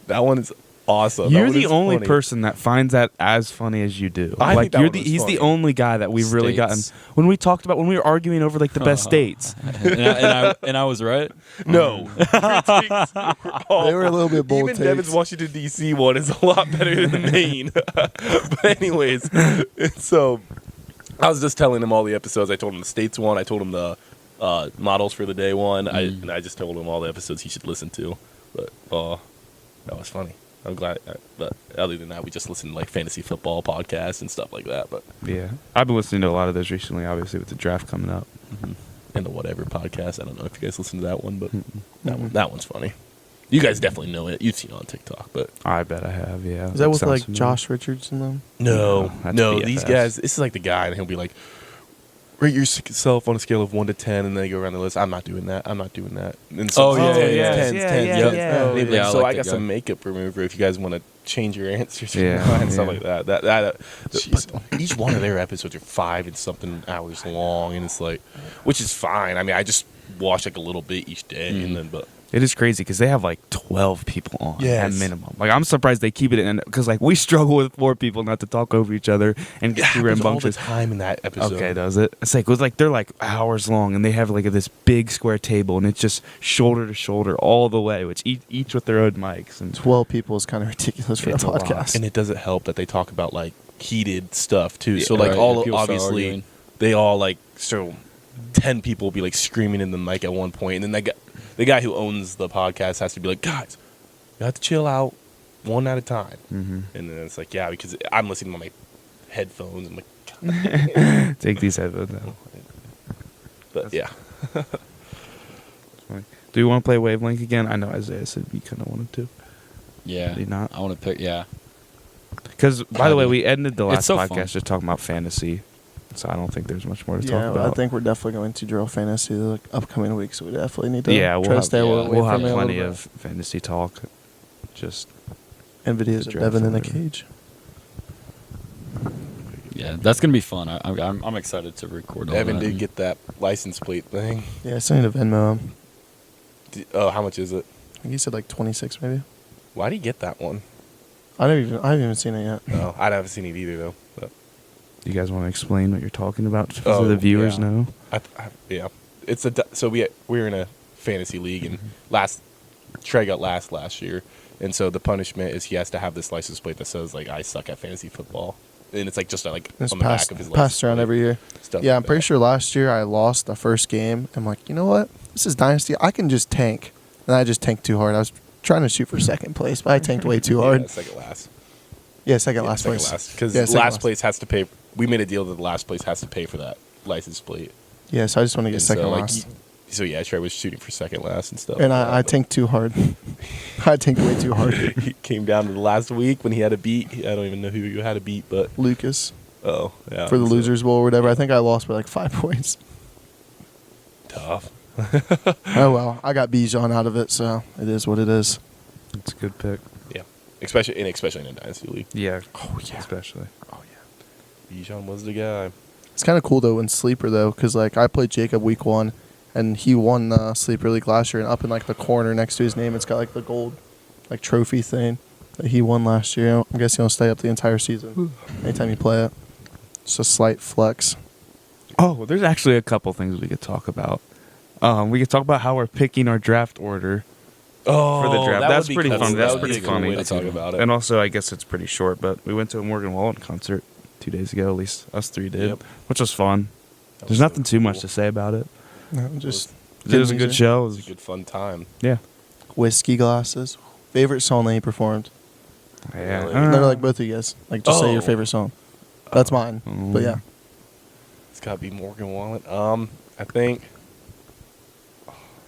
That one is awesome. That You're one the is only funny. person that finds that as funny as you do. I think that one was he's funny. the only guy that we've really gotten. States. When we talked about when we were arguing over like the best states. and I was right. No. They were a little bit bold Even Devin's takes. Washington, D.C. one is a lot better than Maine. But anyways, so I was just telling him all the episodes. I told him the States one. I told him the models for the day one. And I just told him all the episodes he should listen to. But that was funny. I'm glad. But other than that, we just listened to like fantasy football podcasts and stuff like that. But Yeah, I've been listening to a lot of those recently. Obviously, with the draft coming up. and the whatever podcast. I don't know if you guys listen to that one, but that one's funny. You guys definitely know it. You've seen it on TikTok, but I bet I have. Yeah. Is that with sounds like familiar. Josh Richards and them? no, that's these BFFs. guys. This is like the guy, and he'll be like, rate yourself on a scale of 1 to 10, and then they go around the list. I'm not doing that. I'm not doing that. And Oh, yeah, tens, yeah, tens, yeah, tens, yeah, tens. yeah. And they'd be Yeah, like, I so like I got that some guy. makeup remover if you guys want to change your answers or Yeah, not, and stuff yeah. like that. But each one of their episodes are 5 and something hours long, and it's like, which is fine. I mean, I just watch like a little bit each day, and then but. It is crazy because they have like 12 people on Yes. at minimum. Like I'm surprised they keep it in because like we struggle with 4 people not to talk over each other and get too There's all the rambunctious. time in that episode. Okay, does it? It's like with like they're like hours long and they have like this big square table and it's just shoulder to shoulder all the way, which each with their own mics and 12 people is kind of ridiculous for a It's a lot. podcast. And it doesn't help that they talk about like heated stuff too. Yeah, so like right, all yeah, people start obviously arguing. they all like so 10 people will be like screaming in the mic at one point, and then the guy who owns the podcast has to be like, guys, you have to chill out one at a time. Mhm. And then it's like, yeah, because I'm listening on my headphones and like, take these headphones out. but yeah. Do you want to play Wavelength again? I know Isaiah said you kind of wanted to. Yeah. Did not? I want to pick. Yeah. Because by the way, we ended the It's last so podcast fun. just talking about fantasy, so I don't think there's much more to talk Yeah, about. I think we're definitely going to drill fantasy the upcoming week, so we definitely need to yeah, try to stay away we'll have from it a plenty little of fantasy talk. Just bit. And videos to of draft Devin in the over. cage. Yeah, that's gonna be fun. I'm excited to record all Evan that. did get that license plate thing. Yeah, I still need to Venmo him. Oh, how much is it? I think he said like 26 maybe. Why did he get that one? I haven't even seen it yet. No, I haven't seen it either though. But you guys want to explain what you're talking about so Oh, the viewers yeah. know? yeah, it's so we're in a fantasy league, and last Trey got last year, and so the punishment is he has to have this license plate that says like I suck at fantasy football, and it's like just like It's on the back of his license passed around plate. every year. Stuff Yeah, like I'm pretty that. sure last year I lost the first game. I'm like, you know what? This is Dynasty. I can just tank. And I just tanked too hard. I was trying to shoot for second place, but I tanked way too hard. Yeah, second last. Yeah, second last place. Because Yeah, second last place has to pay. We made a deal that the last place has to pay for that license plate. Yeah, so I just want to get And second so, last. So yeah, Trey was shooting for second last and stuff. And like I that, tanked too hard. I tanked way too hard. but he came down to the last week when he had to beat. I don't even know who you had to beat, but Lucas oh yeah, for the so Losers Bowl or whatever. I think I lost by like 5 points. tough. Oh well, I got Bijan out of it, so it is what it is. It's a good pick. Yeah, especially in a dynasty league. Yeah. Oh yeah. Especially. Oh yeah. Bijan was the guy. It's kind of cool though in sleeper though, because like I played Jacob week 1, and he won the sleeper league last year. And up in like the corner next to his name, it's got like the gold, like trophy thing that he won last year. I'm guessing he'll stay up the entire season. Anytime you play it, it's a slight flex. Oh, there's actually a couple things we could talk about. We could talk about how we're picking our draft order. Oh, For the draft. that That's would be pretty cool. fun. That That's would be pretty a cool funny. way to talk about it. And also, I guess it's pretty short, but we went to a Morgan Wallen concert 2 days ago. At least us 3 did, Yep. which was fun. That There's was nothing so too much cool. to say about it. No, just It was a good show. It It was was, a good fun time. yeah. whiskey glasses. Favorite song that he performed? Yeah. Really? No, like both of you guys. Like just say your Oh. favorite song. That's mine. Mm. But yeah, It's got to be Morgan Wallen. I think.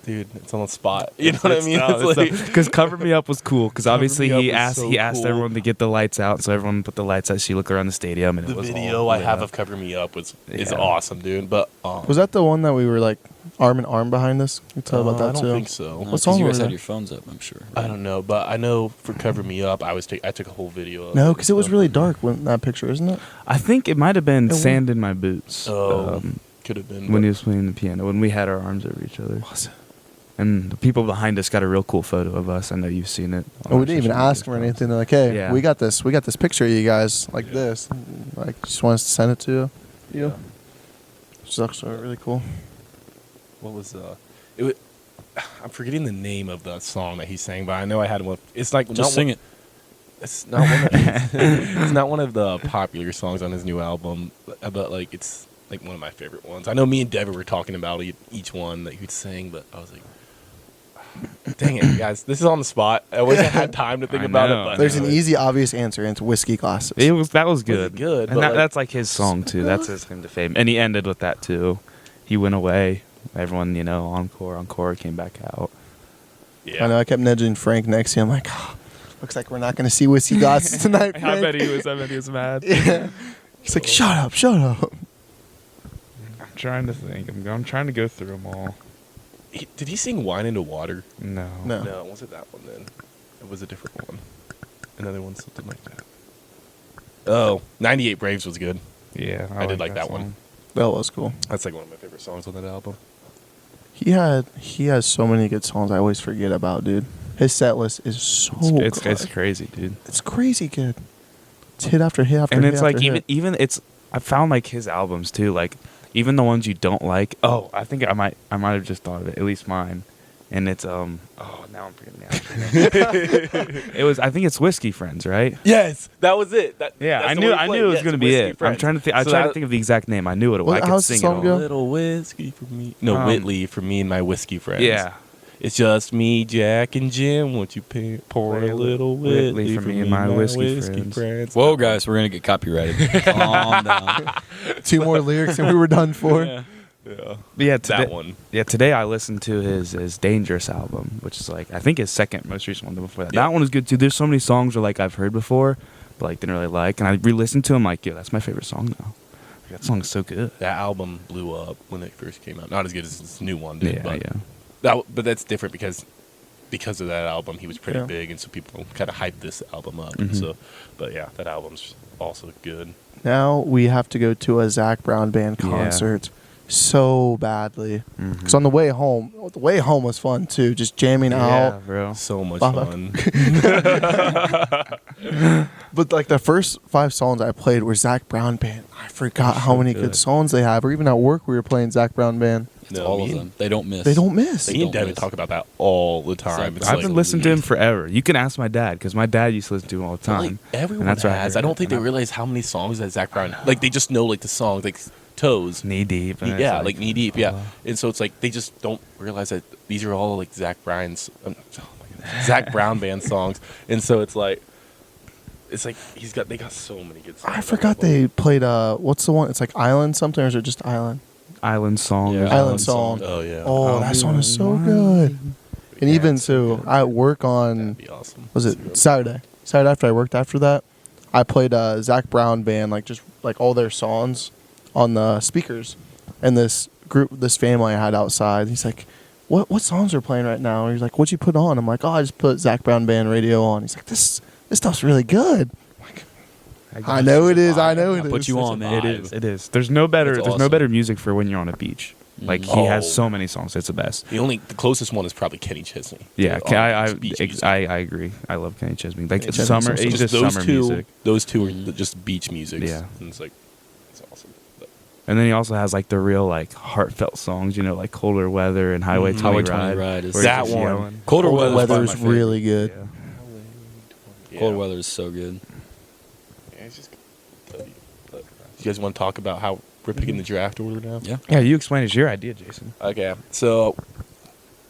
Dude, it's on the spot. You know what I mean? It's like, Because Cover Me Up was cool. Because Cover obviously Me Up he was asked so he asked cool. everyone to get the lights out, so everyone put the lights out. She looked around the stadium, and the it was video all I lit have up. of Cover Me Up is Yeah. awesome, dude. But was that the one that we were like arm in arm behind us? You tell about that I don't too. think so. No, 'cause song you were guys they? had your phones up, I'm sure. I don't know, but I know for Cover Me Up, I took a whole video of No, it because and it was stuff. really dark when that picture, isn't it? I think it might have been It was- Sand in My Boots. Oh, could have been. When but- he was playing the piano, when we had our arms over each other. Was it? And the people behind us got a real cool photo of us. I know you've seen it. on Oh, we our didn't even social media ask for accounts. anything. They're like, "Hey, Yeah. we got this picture of you guys like this. Like, just want us to send it to you." Yeah. Which is actually really cool. What was it? Was, I'm forgetting the name of the song that he sang, but I know I had one. It's like Just sing it. It's not one. Of, it's not one of the popular songs on his new album, but like it's like one of my favorite ones. I know me and Devin were talking about each one that he'd sing, but I was like, dang it, guys, this is on the spot. I wish I had time to think I about know. it. But There's an easy, obvious answer, and it's whiskey glasses. That was good. good, And but, like- that's like his song too. That's his claim to fame. And he ended with that too. He went away. Everyone, encore came back out. Yeah. I know. I kept nudging Frank next to him, like, oh, looks like we're not going to see whiskey glasses tonight. I Frank. bet he was mad. Yeah. He's like, shut up. I'm trying to think. I'm trying to go through them all. Did he sing "Wine into Water"? No. No. No, it wasn't that one then. It was a different one. Another one, something like that. Oh, 98 Braves was good. Yeah. I did like that one. song. That was cool. That's like one of my favorite songs on that album. He has so many good songs I always forget about, dude. His set list is so It's good. crazy, dude. It's crazy good. It's hit after hit after And hit it's like after hit. even it's I found like his albums too, like even the ones you don't like. Oh, I think I might have just thought of it, at least mine. And it's now I'm forgetting the actual name. I think it's Whiskey Friends, right? Yes, that was it. Yeah, that's I the knew one he played. it was Yes, gonna be Whiskey it. Friends. I'm trying to think. I So tried to that- think of the exact name. I knew it. Well, I could how's the sing song it go? all. Little whiskey for me. No, Um, Whitley for me and my whiskey friends. Yeah. It's just me, Jack, and Jim. Won't you pour a little Whitley for me and my whiskey friends? Whoa, guys, we're going to get copyrighted. Calm down. 2 more lyrics and we were done for. Yeah. But yeah, today, That one. Yeah, today I listened to his Dangerous album, which is like I think his second most recent one before that. Yeah. That one is good too. There's so many songs where like I've heard before, but like didn't really like, and I re-listened to them like, yeah, that's my favorite song now. Like, that song is so good. That album blew up when it first came out. Not as good as this new one did, Yeah, but but that's different because of that album, he was pretty Yeah. big, and so people kind of hyped this album up. Mhm. So, but yeah, that album's also good. Now we have to go to a Zach Brown band Yeah. concert. so badly. Because on the way home was fun too. Just jamming Yeah, out. bro. So much Fuck. fun. But like the first 5 songs I played were Zach Brown Band. I forgot how many good good. songs they have. Or even at work, we were playing Zach Brown Band. It's No, all me of and- them. They don't miss. They don't miss. Me and don't Devin miss. talk about that all the time. It's I've like, I've been listening to him forever. You can ask my dad because my dad used to listen to him all the like, time. everyone And that's where I has. heard I don't it. think they And realize how many songs that Zach Brown. Like they just know like the songs like Toes. Knee deep. and it's Yeah, like knee deep. Yeah, and so it's like they just don't realize that these are all like Zach Brown band songs, and so it's like they got so many good songs. I forgot they played what's the one? It's like Island something, or is it just Island? Island song. Yeah. or Island something. song. Oh yeah. Oh, that song is so good. And even so, I work on That'd be awesome. was it Saturday? Saturday after I worked after that, I played Zach Brown Band, like just like all their songs on the speakers, and this family I had outside. He's like, "What songs are playing right now?" And he's like, "What'd you put on?" I'm like, "Oh, I just put Zach Brown Band radio on." He's like, "This stuff's really good." I'm like, I know it is. I know it I is. put you on, man. It is. It is. There's no better. It's There's no awesome. better music for when you're on a beach. Like he Oh. has so many songs. It's the best. The closest one is probably Kenny Chesney. Yeah, To, beach music. I agree. I love Kenny Chesney. Like Kenny it's Chesney's summer. awesome. It's just just those summer two. music. Those two are just beach music. Yeah. and it's like it's awesome. But And then he also has like the real like heartfelt songs. You know, like Colder Weather and Highway 20 Highway Ride. 20 Ride is where he's That just one. yelling. Colder Cold Weather's Weather's probably my really good. Yeah. yeah. Cold Weather is so good. Yeah, it's just. You guys want to talk about how we're picking the draft order now? Yeah. Yeah, you explain. It's your idea, Jason. Okay, so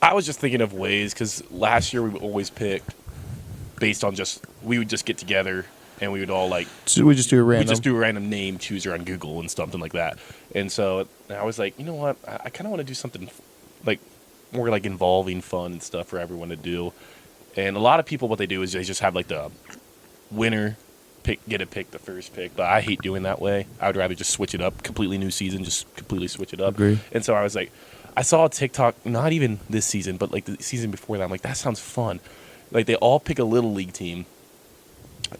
I was just thinking of ways because last year we always picked based on we would just get together and we would all like So we just do a we random. just do a random name chooser on Google and something like that. And so I was like, you know what? I kind of want to do something like more like involving fun and stuff for everyone to do. And a lot of people, what they do is they just have like the winner get a pick, the first pick. But I hate doing that way. I would rather just switch it up. Completely new season, just completely switch it up. Agree. And so I was like, I saw a TikTok, not even this season, but like the season before that. I'm like, that sounds fun. Like they all pick a little league team,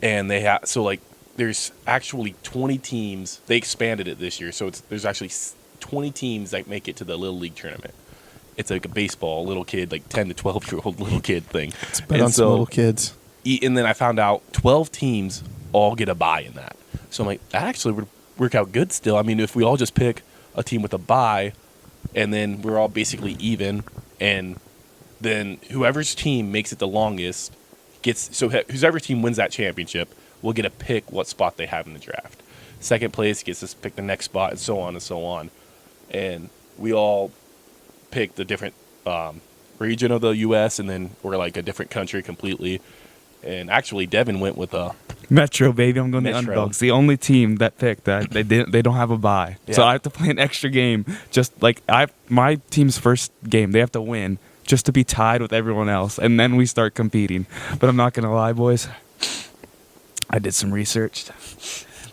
and they have so like there's actually 20 teams. They expanded it this year, so there's actually 20 teams that make it to the little league tournament. It's like a baseball little kid, like 10 to 12-year-old little kid thing. Bet on some little kids. And then I found out 12 teams all get a bye in that. So I'm like, that actually would work out good still. I mean, if we all just pick a team with a bye, and then we're all basically even, and then whoever's team makes it the longest gets, so whoever team wins that championship will get to pick what spot they have in the draft. Second place gets to pick the next spot, and so on and so on. And we all picked a different region of the U.S., and then we're like a different country completely. And actually, Devin went with a Metro, baby. I'm going to the Metro. underdogs. The only team that picked that they don't have a bye, so Yeah. I have to play an extra game. Just like my team's first game, they have to win just to be tied with everyone else, and then we start competing. But I'm not gonna lie, boys. I did some research.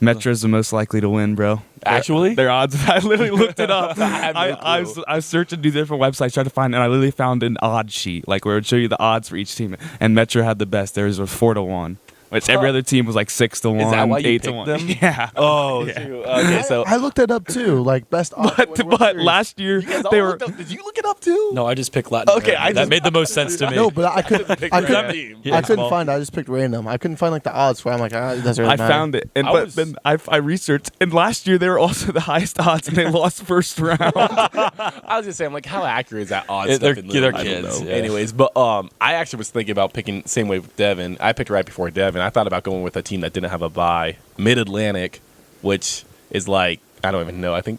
Metro's the most likely to win, bro. Actually? Their odds. I literally looked it up. had no I clue. was searching through different websites trying to find, and I literally found an odd sheet, like where it would show you the odds for each team. And Metro had the best. Theirs was 4-1, which every other team was like 6-1, that why you 8-1. picked them? Yeah. Oh, Yeah. shoot. Okay, so I looked that up too. Like best. odds to win World But Series. last year You guys all they were. looked up- did you look it up too? No, I just picked Latin. Okay, America. I that just- made the most sense to me. No, but I couldn't. Pick I random couldn't. team. I couldn't find it. I just picked random. I couldn't find like the odds for it. I'm like, it doesn't really I matter. found it, and I but was- then I researched, and last year they were also the highest odds, and they lost first round. I was just saying, like, how accurate is that odds They're- stuff? they're I don't kids, know. yeah. Anyways, but I actually was thinking about picking same way with Devin. I picked right before Devin. I thought about going with a team that didn't have a bye, Mid-Atlantic, which is like I don't even know. I think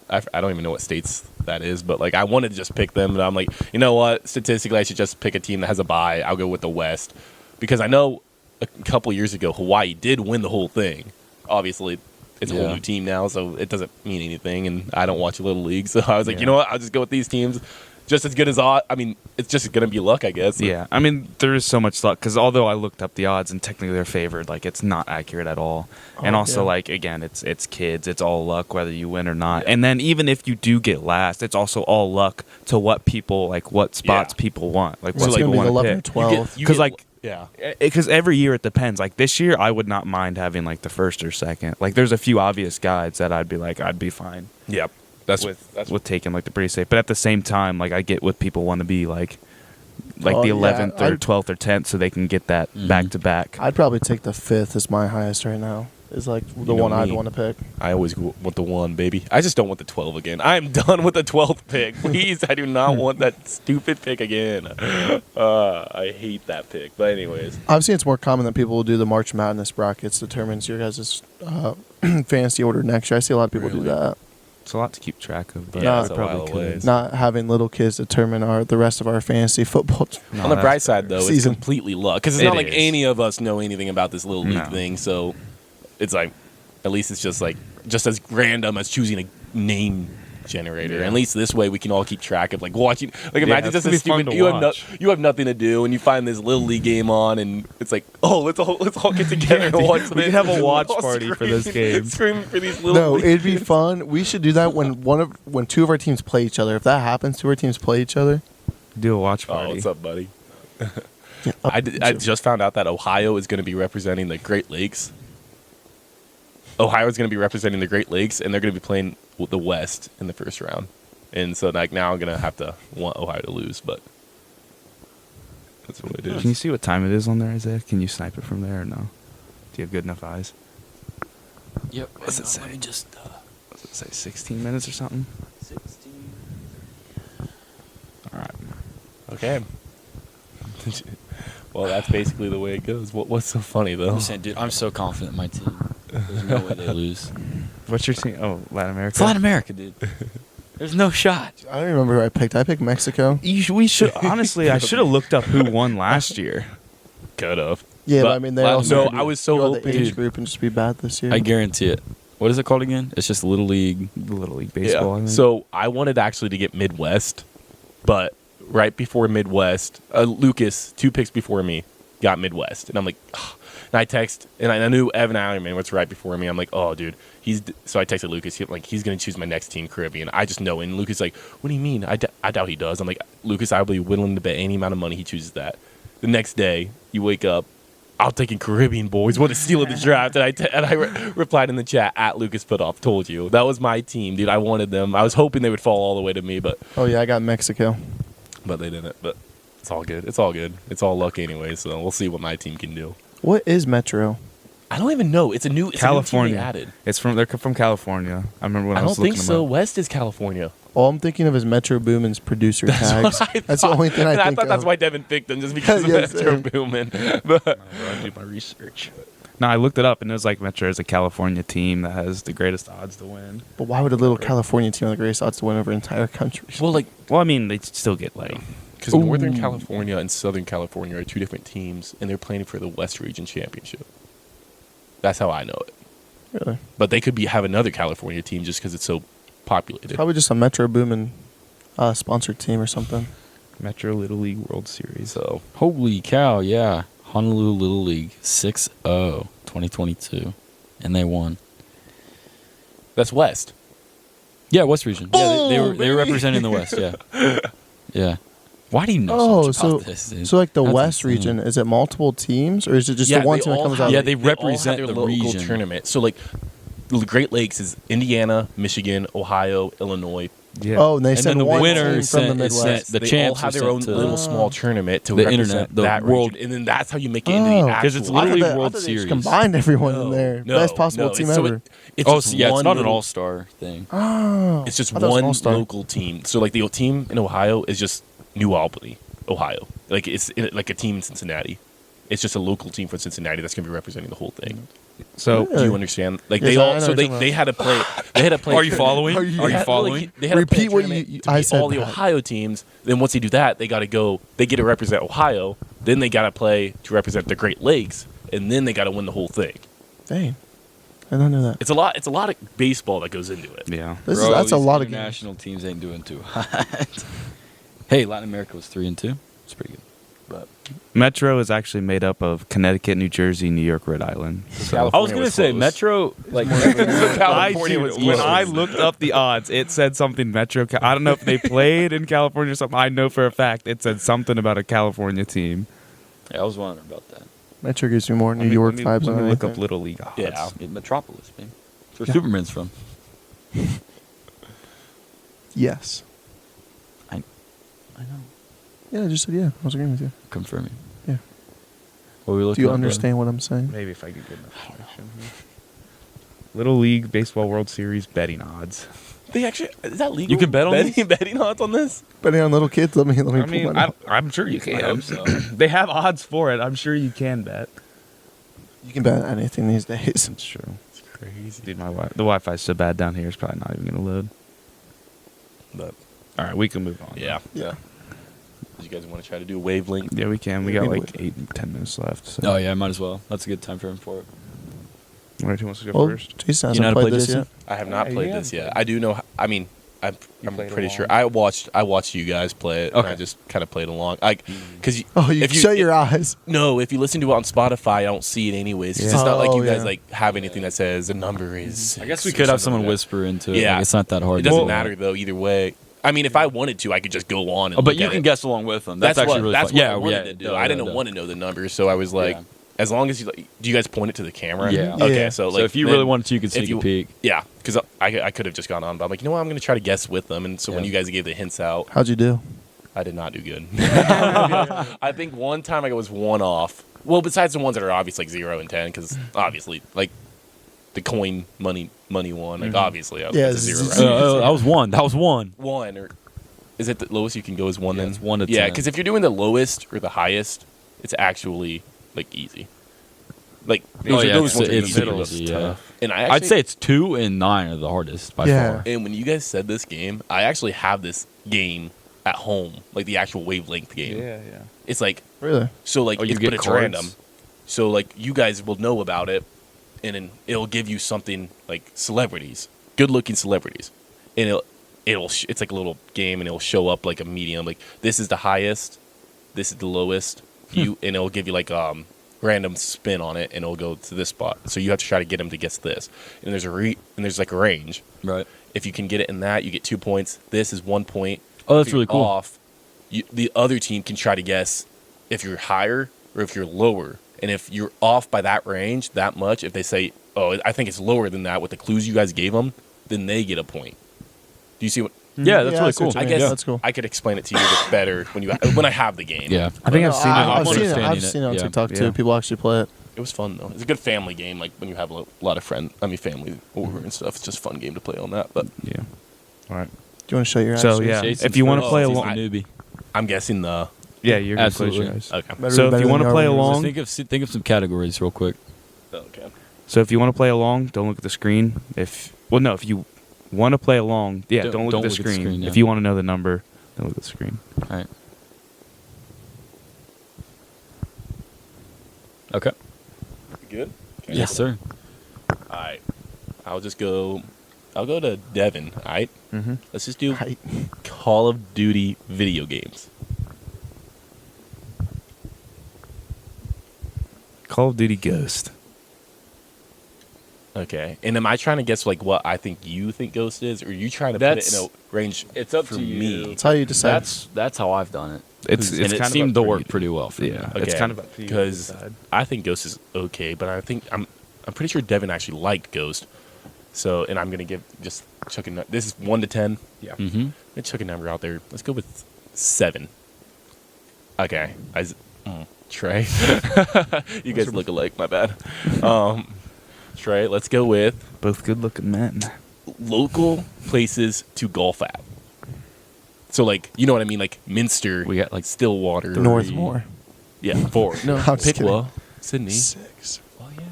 I don't even know what states that is, but like I wanted to just pick them, and I'm like, you know what? Statistically, I should just pick a team that has a bye. I'll go with the West because I know a couple years ago Hawaii did win the whole thing. Obviously, it's a whole Yeah. new team now, so it doesn't mean anything. And I don't watch Little League, so I was like, Yeah. you know what? I'll just go with these teams. Just as good as I mean, it's just gonna be luck, I guess. Yeah, I mean there is so much luck because although I looked up the odds and technically they're favored, like it's not accurate at all. And also yeah. like again, it's kids, it's all luck whether you win or not. And then even if you do get last, it's also all luck to what people like, what spots Yeah. people want, like What's what gonna people be the want 11 or to pick. 12? You 'Cause, get- like- yeah. Because every year it depends. Like this year, I would not mind having like the first or second. Like there's a few obvious guides that I'd be like, I'd be fine. Yep. with taking like the pretty safe. But at the same time, like I get what people want to be like Oh, the yeah, 11th or I'd- 12th or 10th, so they can get that back to back. I'd probably take the 5th as my highest right now. Is like the know one I'd me. want to pick. I always want the 1, baby. I just don't want the 12 again. I am done with the 12th pick. Please, I do not want that stupid pick again. I hate that pick. But anyways, I've seen it's more common that people will do the March Madness brackets determines your guys' fantasy order next year. I see a lot of people do Really? that. It's a lot to keep track of. But Yeah, I it's a probably while could. away. Not having little kids determine the rest of our fantasy football. No, on the that's bright side, though, it's Season. completely luck. Because it's It not like is. any of us know anything about this little league No. thing. So it's like, at least it's just as random as choosing a name generator. Yeah. At least this way we can all keep track of watching. Like imagine it's just a gonna be fun stupid. to You have, watch. you have nothing to do, and you find this little league game on, and it's like, oh, let's all get together and watch this. We can have a watch All party for this game. Screaming for these little. No, league it'd be games. fun. We should do that when two of our teams play each other. If that happens, two of our teams play each other. Do a watch Oh, party. what's up, buddy? I just found out that Ohio is going to be representing the Great Lakes. Ohio is going to be representing the Great Lakes, and they're going to be playing with the West in the first round. And so, now I'm going to have to want Ohio to lose, but that's what it Can you is. see what time it is on there, Isaiah? Can you snipe it from there or no? Do you have good enough eyes? Yep. What's it say? Let me just. Does it say 16 minutes or something? 16. All right. Okay. Well, that's basically the way it goes. What's so funny, though? I'm saying, dude, I'm so confident in my team. There's no way they lose. What's your team? Oh, Latin America. It's Latin America, dude. There's no shot. I don't remember who I picked. I picked Mexico. We should honestly. I should have looked up who won last year. Could have. Yeah, but But I mean they Latin also. No, could be- I was so go the hoping- age Dude. group and just be bad this year. I guarantee it. What is it called again? It's just Little League. Little League baseball. I think. So I wanted actually to get Midwest, but right before Midwest, Lucas, 2 picks before me, got Midwest, and I'm like, ugh. And I text, and I knew Evan Allerman was right before me. I'm like, oh, dude, so I texted Lucas. He's gonna choose my next team, Caribbean. I just know. And Lucas like, what do you mean? I doubt he does. I'm like, Lucas, I'll be willing to bet any amount of money he chooses that. The next day, you wake up. I'm taking Caribbean boys. What a steal of the draft! And I replied in the chat at Lucas Putoff. Told you that was my team, dude. I wanted them. I was hoping they would fall all the way to me, but Oh yeah, I got Mexico. they didn't. But it's all good. It's all good. It's all luck anyway. So we'll see what my team can do. What is Metro? I don't even know. It's a new California. team they added. They're from California. I remember when I, I don't was think looking so. them up. West is California. All I'm thinking of is Metro Boomin's producer tags. What I That's the thought. only thing I And think thought of. that's why Devin picked them, just because of Yes, Metro same. Boomin. But I do my research. No, I looked it up, and it was like Metro is a California team that has the greatest odds to win. But why would a little California team have the greatest odds to win over an entire country? well, Well, I mean, they still get like because Northern California and Southern California are 2 different teams, and they're playing for the West Region Championship. That's how I know it. Really? But they could have another California team just because it's so populated. Probably just a Metro Boomin sponsored team or something. Metro Little League World Series. So Holy cow, yeah. Honolulu Little League 6-0 2022. And they won. that's West. Yeah, West Region. Yeah, they were baby. representing the West, yeah. Yeah. Why do you know Oh, so much about this, dude? So like the That's West insane. region, is it multiple teams or is it just the one they team that all comes have- out? Yeah, they all have represent their the local region. tournament. So like the Great Lakes is Indiana, Michigan, Ohio, Illinois. Yeah. Oh, and they And send then the one winner team is from the sent- is Midwest. sent- The they all champs have are their own sent to little small tournament to the represent internet, the that world- region, and then that's how you make it into the Oh. actual. 'Cause it's I literally thought World they just Series. combined everyone in there. Best possible team so ever. it's Oh, just so yeah, it's one not an little- all-star thing. Oh, It's just I thought it was one All-Star. local team. So like the team in Ohio is just New Albany, Ohio. Like it's like a team in Cincinnati. It's just a local team from Cincinnati that's going to be representing the whole thing. So Do you understand? Like Yes, they I all know so what they, you're talking they had to play. They had to play. Are you following? Are you- Are you Yeah, following? They had to play Repeat a what tournament you- to I beat said all the that. Ohio teams. Then once they do that, they got to go. They get to represent Ohio. Then they got to play to represent the Great Lakes, and then they got to win the whole thing. Dang, I didn't know that. It's a lot. It's a lot of baseball that goes into it. yeah. That's a these lot of games. international teams ain't doing too hot. Hey, Latin America was 3-2. It's pretty good. But Metro is actually made up of Connecticut, New Jersey, New York, Rhode Island. So. California I was gonna was say close. Metro, like California was when close. I looked up the odds, it said something Metro. I don't know if they played in California or something. I know for a fact it said something about a California team. Yeah, I was wondering about that. Metro gives me more New Let me- York let me- vibes Let than me look anything. up Little League odds. Yeah. In Metropolis, man. That's where Superman's from. Yes. I know. Yeah, I just said yeah. I was agreeing with you. Confirming. Yeah. What were we Do looking you at, understand what I'm saying? Maybe if I could get enough information here. Little League Baseball World Series betting odds. They actually is that legal? You can bet on betting odds on this? Betting on little kids. Let me I pull mean, mine out. I'm sure you can. hope so. They have odds for it. I'm sure you can bet. You can bet on anything these days. It's true. It's crazy. Dude, the Wi-Fi's so bad down here. It's probably not even gonna load. But All right, we can move on. yeah. Yeah. Do you guys want to try to do a wavelength? Yeah, we can. We Yeah, got we like would. 8-10 minutes left. So. Oh yeah, might as well. That's a good time frame for it. Alright, who wants to go Well, first? Jason You know hasn't how to played play this Jason? yet. I have not Yeah, played you this have yet. I do know. I mean, I'm played pretty along. sure I watched you guys play it. And Okay. I just kind of played along. Because Oh, you if shut your eyes. No, if you listen to it on Spotify, I don't see it anyways. 'Cause Yeah. It's not like Oh, you guys yeah. like have anything that says the number is. I guess we 6 could or have something someone like that. whisper into it. Yeah. Like, it's not that hard. It doesn't to do. matter though. Either way, I mean, if I wanted to, I could just go on. And Oh, but look you at can it. guess along with them. That's actually really that's fun. what Yeah, I wanted yeah, to do. duh, I didn't duh, want to know the numbers, so I was like, Yeah. as long as you like, do you guys point it to the camera? Yeah. Okay, Yeah. so So like, if you then- really wanted to, you could if sneak you- a peek. yeah, because I could have just gone on, but I'm like, you know what, I'm going to try to guess with them, and so when Yeah. you guys gave the hints out, How'd you do? I did not do good. I think one time I was one off. Well, besides the ones that are obviously like 0 and 10, because obviously like the coin money one, like obviously I was Yeah, a 0, z- right? That was one. That was one. One, or is it the lowest you can go is 1 Yeah, then? it's 1 to Yeah, 10. because if you're doing the lowest or the highest, it's actually like easy. Like those yeah, those ones are it's easy. middle, Those- yeah. And I I'd actually, say it's 2 and 9 are the hardest by Yeah. far. and when you guys said this game, I actually have this game at home, like the actual wavelength game. Yeah. It's like Really? so like Oh, you it's, get but it's cards? random. So like you guys will know about it, and then it'll give you something like celebrities, good-looking celebrities, and it's like a little game, and it'll show up like a medium, like this is the highest, this is the lowest, and it'll give you like random spin on it, and it'll go to this spot. So you have to try to get them to guess this, and there's like a range. Right. If you can get it in that, you get 2 points. This is 1 point. Oh, that's If you're really cool. Off, the other team can try to guess if you're higher or if you're lower. And if you're off by that range that much, if they say, "Oh, I think it's lower than that," with the clues you guys gave them, then they get a point. Do you see what? Yeah, that's Yeah, really I see what cool. you I mean. guess that's cool. I could explain it to you a bit better when I have the game. Yeah. I think I've No, seen it. I've I'm seen it. understanding I've it. seen it on Yeah. TikTok Yeah. too. People actually play it. It was fun though. It's a good family game. Like when you have a lot of family over and stuff. It's just a fun game to play on that. But Yeah. All right. Do you want to show your eyes? So, Jason? yeah. Jason's If you wanna first. play He's along- the newbie. I'm guessing the Yeah, you're gonna close your Absolutely. eyes. okay. Better So be if better you than want to you play are when you're along, Think of some categories real quick. Okay. so if you want to play along, don't look at the screen. If you want to play along, yeah, don't look at the screen. yeah. If you want to know the number, don't look at the screen. All right. Okay. Good. Okay. Yes, sir. All right. I'll go to Devin. All right. Mm-hmm. Let's just do Right. Call of Duty video games. Call of Duty Ghost. Okay. And am I trying to guess like what I think you think Ghost is, or are you trying to put it in a range? It's up for to you. me. That's how you decide. That's how I've done it. It's and it kind of seemed up to for work you. pretty well for me. Yeah, Okay. it's kind of up to you to Because decide. I think Ghost is okay, but I think I'm pretty sure Devin actually liked Ghost. So, and I'm gonna give just chuck a this is 1 to 10. Yeah. Mm-hmm. I'm gonna chuck a number out there. Let's go with 7. Okay. Trey. You guys look alike, my bad. Trey, let's go with Both good-looking men. local places to golf at. So like, you know what I mean? Like Minster, We got like Stillwater. Northmore. Yeah, 4. No, I'm just Piqua, Sydney. 6. Oh yeah.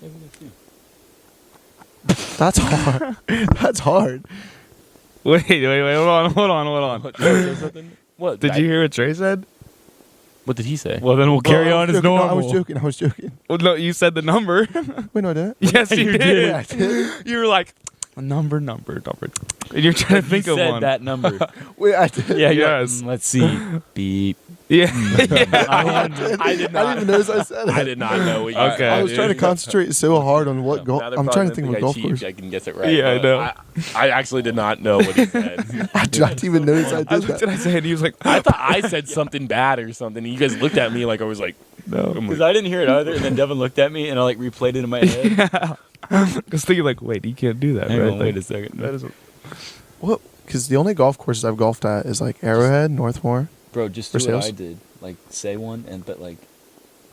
Maybe that's you. That's hard. That's hard. Wait, hold on. What? Did you hear what Trey said? What did he say? Well, then we'll carry Well, on as joking. No, normal. I was joking. Well, no, you said the number. Wait, no, I didn't. Yes, you did. Yeah, I did. You were like, number. And you're trying to think You of said one. that number. Wait, I did. Yeah. Yes. Let's see. Beep. Yeah. I did I didn't not. even notice I said it. I did not know what you Okay. said. I was trying to concentrate so hard on what golf. Now they're I'm probably trying to think of gonna a golf cheat if course. I can guess it right. Yeah, I but know. I actually did not know what he said. I didn't even notice I I did looked that. and I said, he was like, I thought I said something bad or something. And you guys looked at me like I was like, no. Because I didn't hear it either, and then Devin looked at me, and I like replayed it in my head. I was thinking like, wait, you can't do that, Hang right? on, wait a second. That is because the only golf courses I've golfed at is like Arrowhead, Northmore. Bro, just For do what sales? I did. Like, say one, but like,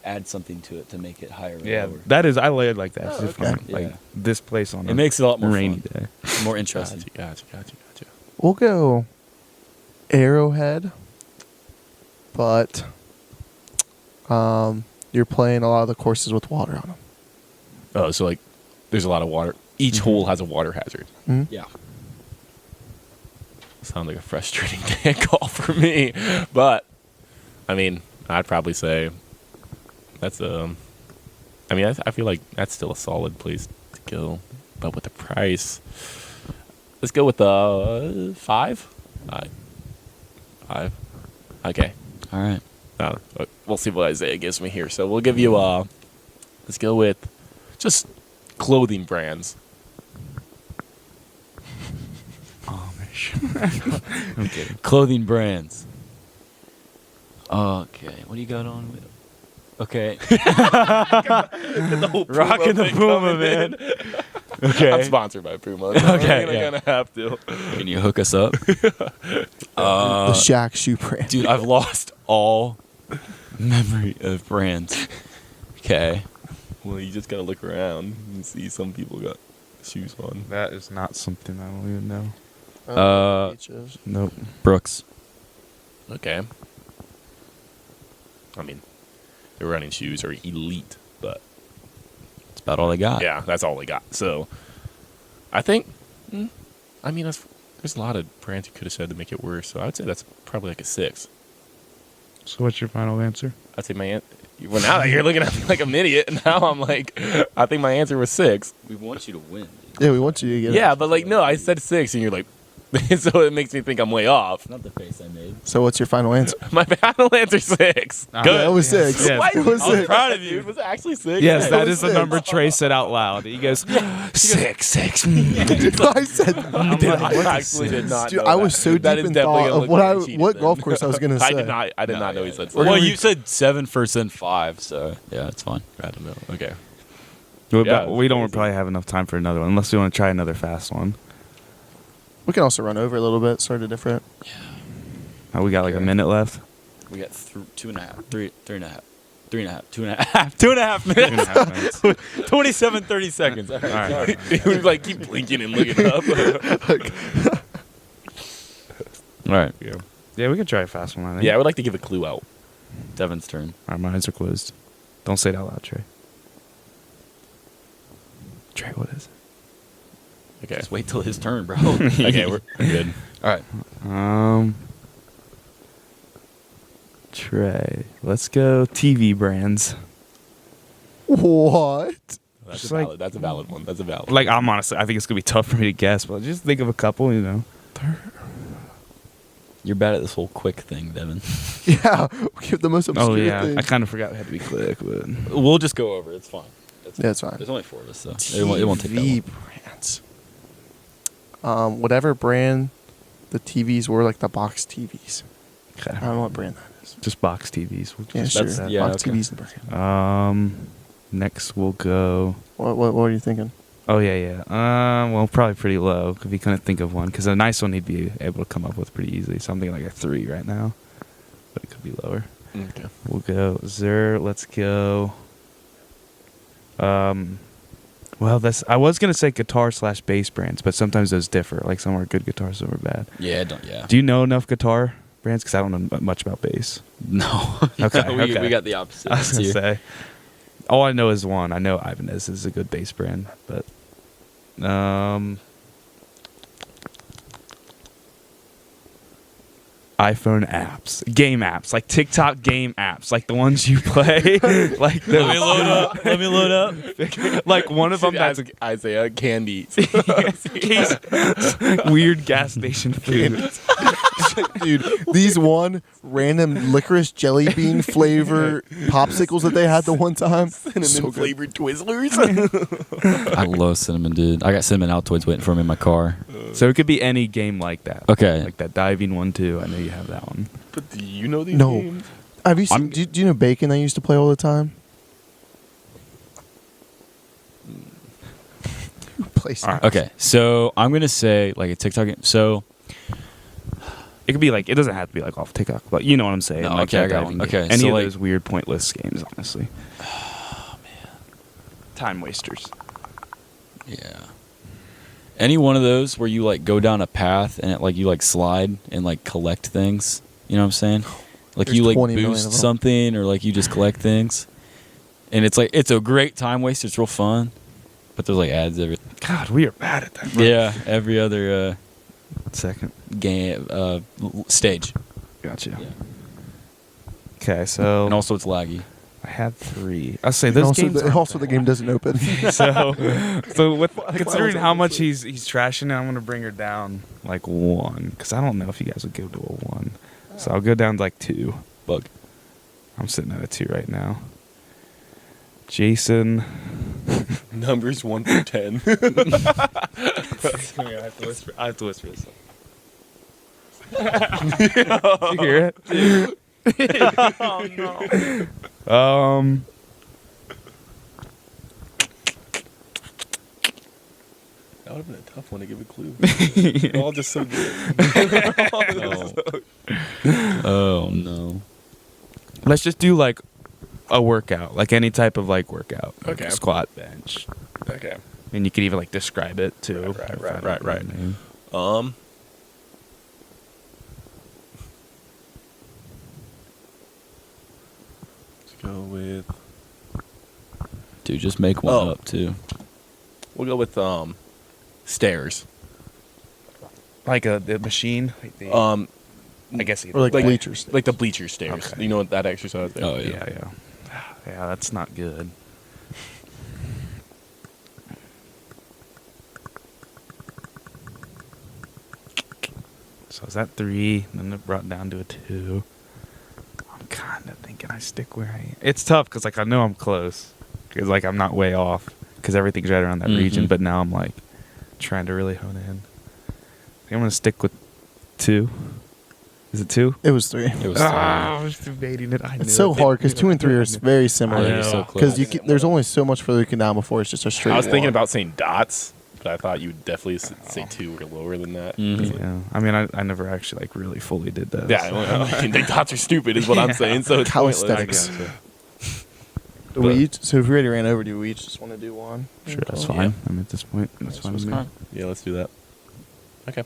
add something to it to make it higher or Yeah, lower. that is. I lay it like that. Oh, It's just okay. fun. Like Yeah. this place on It a makes it a lot more rainy fun. day. More interesting. Gotcha. We'll go Arrowhead, but you're playing a lot of the courses with water on them. Oh, so like, there's a lot of water. Each hole has a water hazard. Yeah. Sounds like a frustrating day at golf for me, but I mean, I'd probably say that's I mean, I feel like that's still a solid place to go, but with the price, let's go with the 5. 5. Okay. All right. We'll see what Isaiah gives me here. So we'll give you let's go with just clothing brands. I'm kidding. Clothing brands. Okay. What do you got on? Okay. Rocking the Puma, man. Okay. I'm sponsored by Puma. Okay, I'm yeah. gonna have to. Can you hook us up? The Shaq shoe brand. Dude, I've lost all memory of brands. Okay. Well, you just gotta look around and see some people got shoes on. That is not something I don't even know. Beaches. Nope. Brooks. Okay. I mean, their running shoes are elite, but That's about all I got. yeah, that's all they got. So, I think, I mean, there's a lot of brands you could have said to make it worse. So I would say that's probably like a 6. So what's your final answer? I'd say well, now that you're looking at me like an idiot, now I'm like, I think my answer was 6. We want you to win. Yeah, we want you to get Yeah, it. but like, no, I said 6, and you're like, so it makes me think I'm way off. Not the face I made. So what's your final answer? My final answer 6. Ah, Good. Yeah, it was 6. Yes. It was I was 6. proud of you. It was actually 6. Yes, Yeah. that was is the 6. number Trey said out loud. He goes, 6. I said I actually did not. Dude, know I that. was so That deep is in definitely thought gonna of look like I what cheated golf then. course I was gonna say. I did not know he said 6. Well, you said 7 first and 5, so yeah, it's fine. I don't know. Okay. we Yeah, we don't crazy. probably have enough time for another one, unless we want to try another fast one. We can also run over a little bit, sort of different. We got like a minute left. We got 2.5, 3.5, 3.5, 2.5, 2.5 minutes. 2.5 minutes. 27, 30 seconds. All All right. He would like keep blinking and looking up. All right. Yeah, we can try a fast one, I think. Yeah, I would like to give a clue out. Devin's turn. Our minds are closed. Don't say it out loud, Trey. Trey, what is Okay. Just wait till his turn, bro. Okay, we're good. All right. it? Trey. Let's go TV brands. What? That's Just a like- valid. That's a valid one. That's a valid. Like, I'm honestly, I think it's going to be tough for me to guess, but just think of a couple, you know. You're bad at this whole quick thing, Devin. Yeah, we give the most obscure Oh, yeah. thing. I kind of forgot it had to be quick, but. We'll just go over. It's fine. Yeah, it's fine. There's only 4 of us, so it won't take that TV long. brands. Whatever brand the TVs were, like the box TVs. I don't know what brand that is. Just box TVs. We'll Yeah, just sure. do that. Yeah, box okay. TVs and brand. Next we'll go. What are you thinking? Oh yeah. Well, probably pretty low if you couldn't think of one, because a nice one he'd be able to come up with pretty easily. So I'm thinking like a 3 right now, but it could be lower. Okay. We'll go Let's go. Well, I was gonna say guitar/bass brands, but sometimes those differ. Like some are good guitars, some are bad. Yeah, yeah. Do you know enough guitar brands? Because I don't know much about bass. No. Okay, No, okay. we got the opposite. I was gonna here. say. All I know is one. I know Ibanez is a good bass brand, but iPhone apps, game apps, like TikTok game apps, like the ones you play, like the, Let me load up. like one of them that's Ask Isaiah candies. weird gas station food. Dude, these one random licorice jelly bean flavor popsicles that they had the one time. Cinnamon flavored Twizzlers. I love cinnamon, dude. I got cinnamon Altoids waiting for me in my car. So it could be any game like that. Okay. Like that diving one too. I know you have that one. But do you know these No. games? Have you seen, do you know Bacon I used to play all the time? Who plays All right. Okay, so I'm gonna say like a TikTok game. So It could be like, it doesn't have to be like off TikTok, but you know what I'm saying. No, like okay, I that got diving one. game. Okay, Any so, of like- those weird, pointless games, honestly. Oh, man. Time wasters. Yeah. Any one of those where you like go down a path and like you like slide and like collect things. You know what I'm saying? Like There's you like 20 million of boost them. something or like you just collect things. And it's like it's a great time waster. It's real fun. But there's like ads every God, we are bad at that. Bro. yeah every other Second. game stage. Gotcha. Yeah. Okay, so And also it's laggy. I had 3. I'll say those games. Also, the game doesn't open. So with considering how much he's trashing it, I'm gonna bring her down like 1 because I don't know if you guys would go to a 1. So I'll go down to like 2. Bug. I'm sitting at a 2 right now. Jason. Numbers 1 through 10. I have to whisper this. Did you hear it? Oh no. That would have been a tough one to give a clue. They're all just so good. Oh no. Let's just do like a workout, like any type of like workout. Like Okay. squat, bench, Okay. and you could even like describe it too. Right, if I don't right, know right. the name. Let's go with. Dude, just make one Oh. up too. We'll go with stairs. Like the machine. Like the, I guess Or like Like- bleachers. Like the bleacher stairs. Okay. You know what that exercise is? Oh, yeah, yeah. Yeah, that's not good. So is that 3? And then it brought down to a 2. I'm kind of thinking I stick where I am. It's tough because like I know I'm close because like I'm not way off because everything's right around that region. Mhm. But now I'm like trying to really hone in. I think I'm gonna stick with 2. Is it 2? It was 3. It was I was debating it. I knew It's so it. hard because 2 and 3 are very similar. I You're know. so Because close. there's only so much further you can down before it's just a straight. I was thinking wall. about saying dots, but I thought you would definitely say 2 or lower than that. Mhm. Yeah, I mean, I never actually like really fully did that. Yeah, I mean, the dots are stupid, is what I'm saying. So it's Calisthenics. pointless. Do we each, so if we already ran over, do we each just want to do one? Sure, that's Okay. fine. I'm at this point. That's fine with me. Yeah, let's do that. Okay.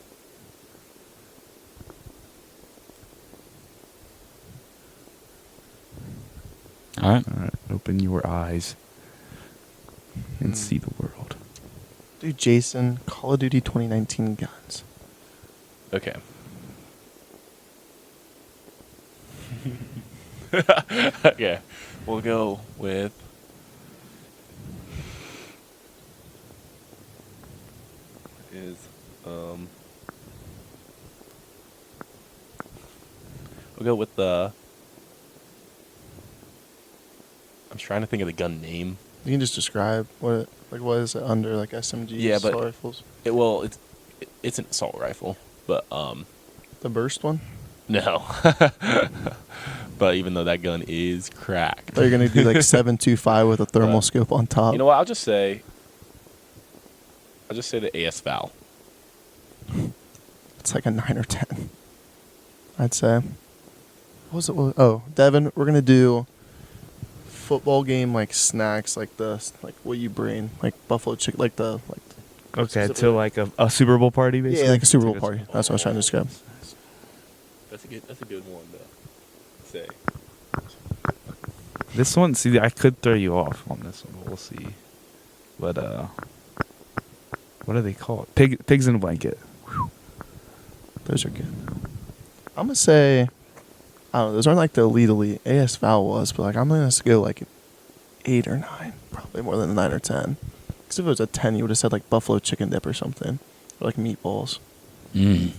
All right. All right, open your eyes and see the world. Do Jason, Call of Duty 2019 guns. Okay. Okay. We'll go with. We'll go with the. I'm trying to think of the gun name. You can just describe what is it under like SMGs, Yeah, but- assault rifles. It's an assault rifle, but The burst one. no. But even though that gun is cracked. They're gonna do like 7.25 with a thermal scope on top. You know what? I'll just say the AS Val. It's like a 9 or 10. I'd say. What was it? Oh, Devin, we're gonna do football game like snacks, like what you bring, like buffalo chicken, like the like. Okay, to like a Super Bowl party, basically. Yeah, like a Super Bowl party. That's what I was trying to describe. That's a good one to say. This one, see, I could throw you off on this one. We'll see. But what do they call it? Pigs in a blanket. Those are good. I'm gonna say, I don't know. Those aren't like the elite. AS Val was, but like I'm gonna go like 8 or 9, probably more than a 9 or 10. Because if it was a 10, you would have said like buffalo chicken dip or something, or like meatballs. Mm.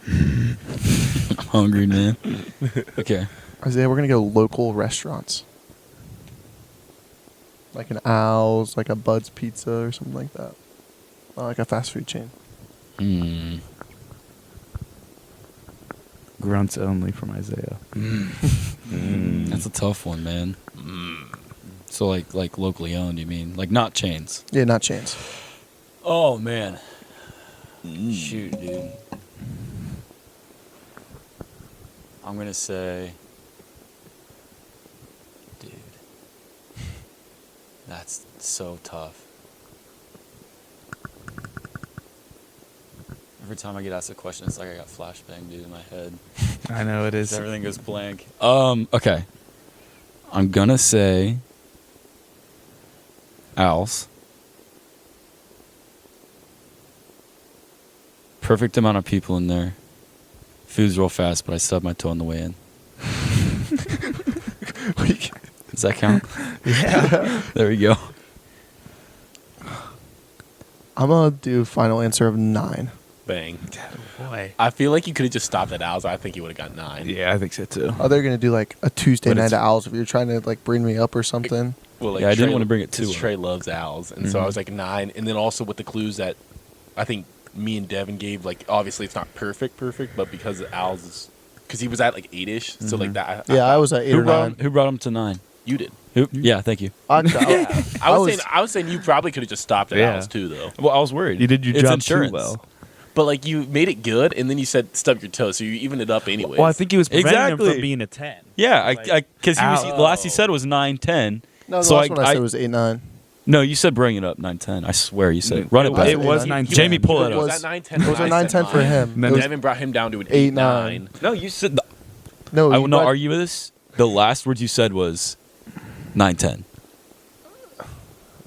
I'm hungry, man. Okay. Isaiah, we're gonna go local restaurants, like an Owl's, like a Bud's Pizza or something like that, like a fast food chain. Mm. Grunts only from Isaiah. That's a tough one, man. So like locally owned, you mean? Like not chains. Yeah, not chains. Oh man. Shoot, dude. I'm going to say... Dude. That's so tough. Every time I get asked a question, it's like I got flashbang, dude, in my head. I know it is. Everything goes blank. Okay. I'm going to say... owls. Perfect amount of people in there. Food's real fast, but I stubbed my toe on the way in. Does that count? Yeah. There we go. I'm gonna do final answer of 9. Bang. Boy. I feel like you could have just stopped at owls. I think you would have got 9. Yeah, I think so too. Are they gonna do like a Tuesday But night it's- at owls if you're trying to like bring me up or something? Well, like Yeah, I didn't Trey- wanna bring it too 'cause up. Trey loves owls, and so I was like 9. And then also with the clues that I think me and Devin gave, like obviously it's not perfect, but because the owls is because he was at like 8ish, so like that. Yeah, I was at 8 or 9. Who brought him to 9? You did. Who? Yeah, thank you. I I was saying you probably could have just stopped at Yeah. owls too, though. Well, I was worried. You did your It's job insurance. too well. But like you made it good, and then you said stub your toe, so you evened it up anyway. Well, I think he was preventing him Exactly. from being a 10. Yeah, Like, because ow. the last he said was 9-10. No, the So last one I said was 8, 9. No, you said bring it up 9-10. I swear you said run it back. It was He- 9. Jamie, pull it It up. was- was at 9-10. It was a 9-10 for him. Then It was- Devin brought him down to an 8, 8-9. No, you said. no, I you will not brought- argue with this. The last word you said was 9-10.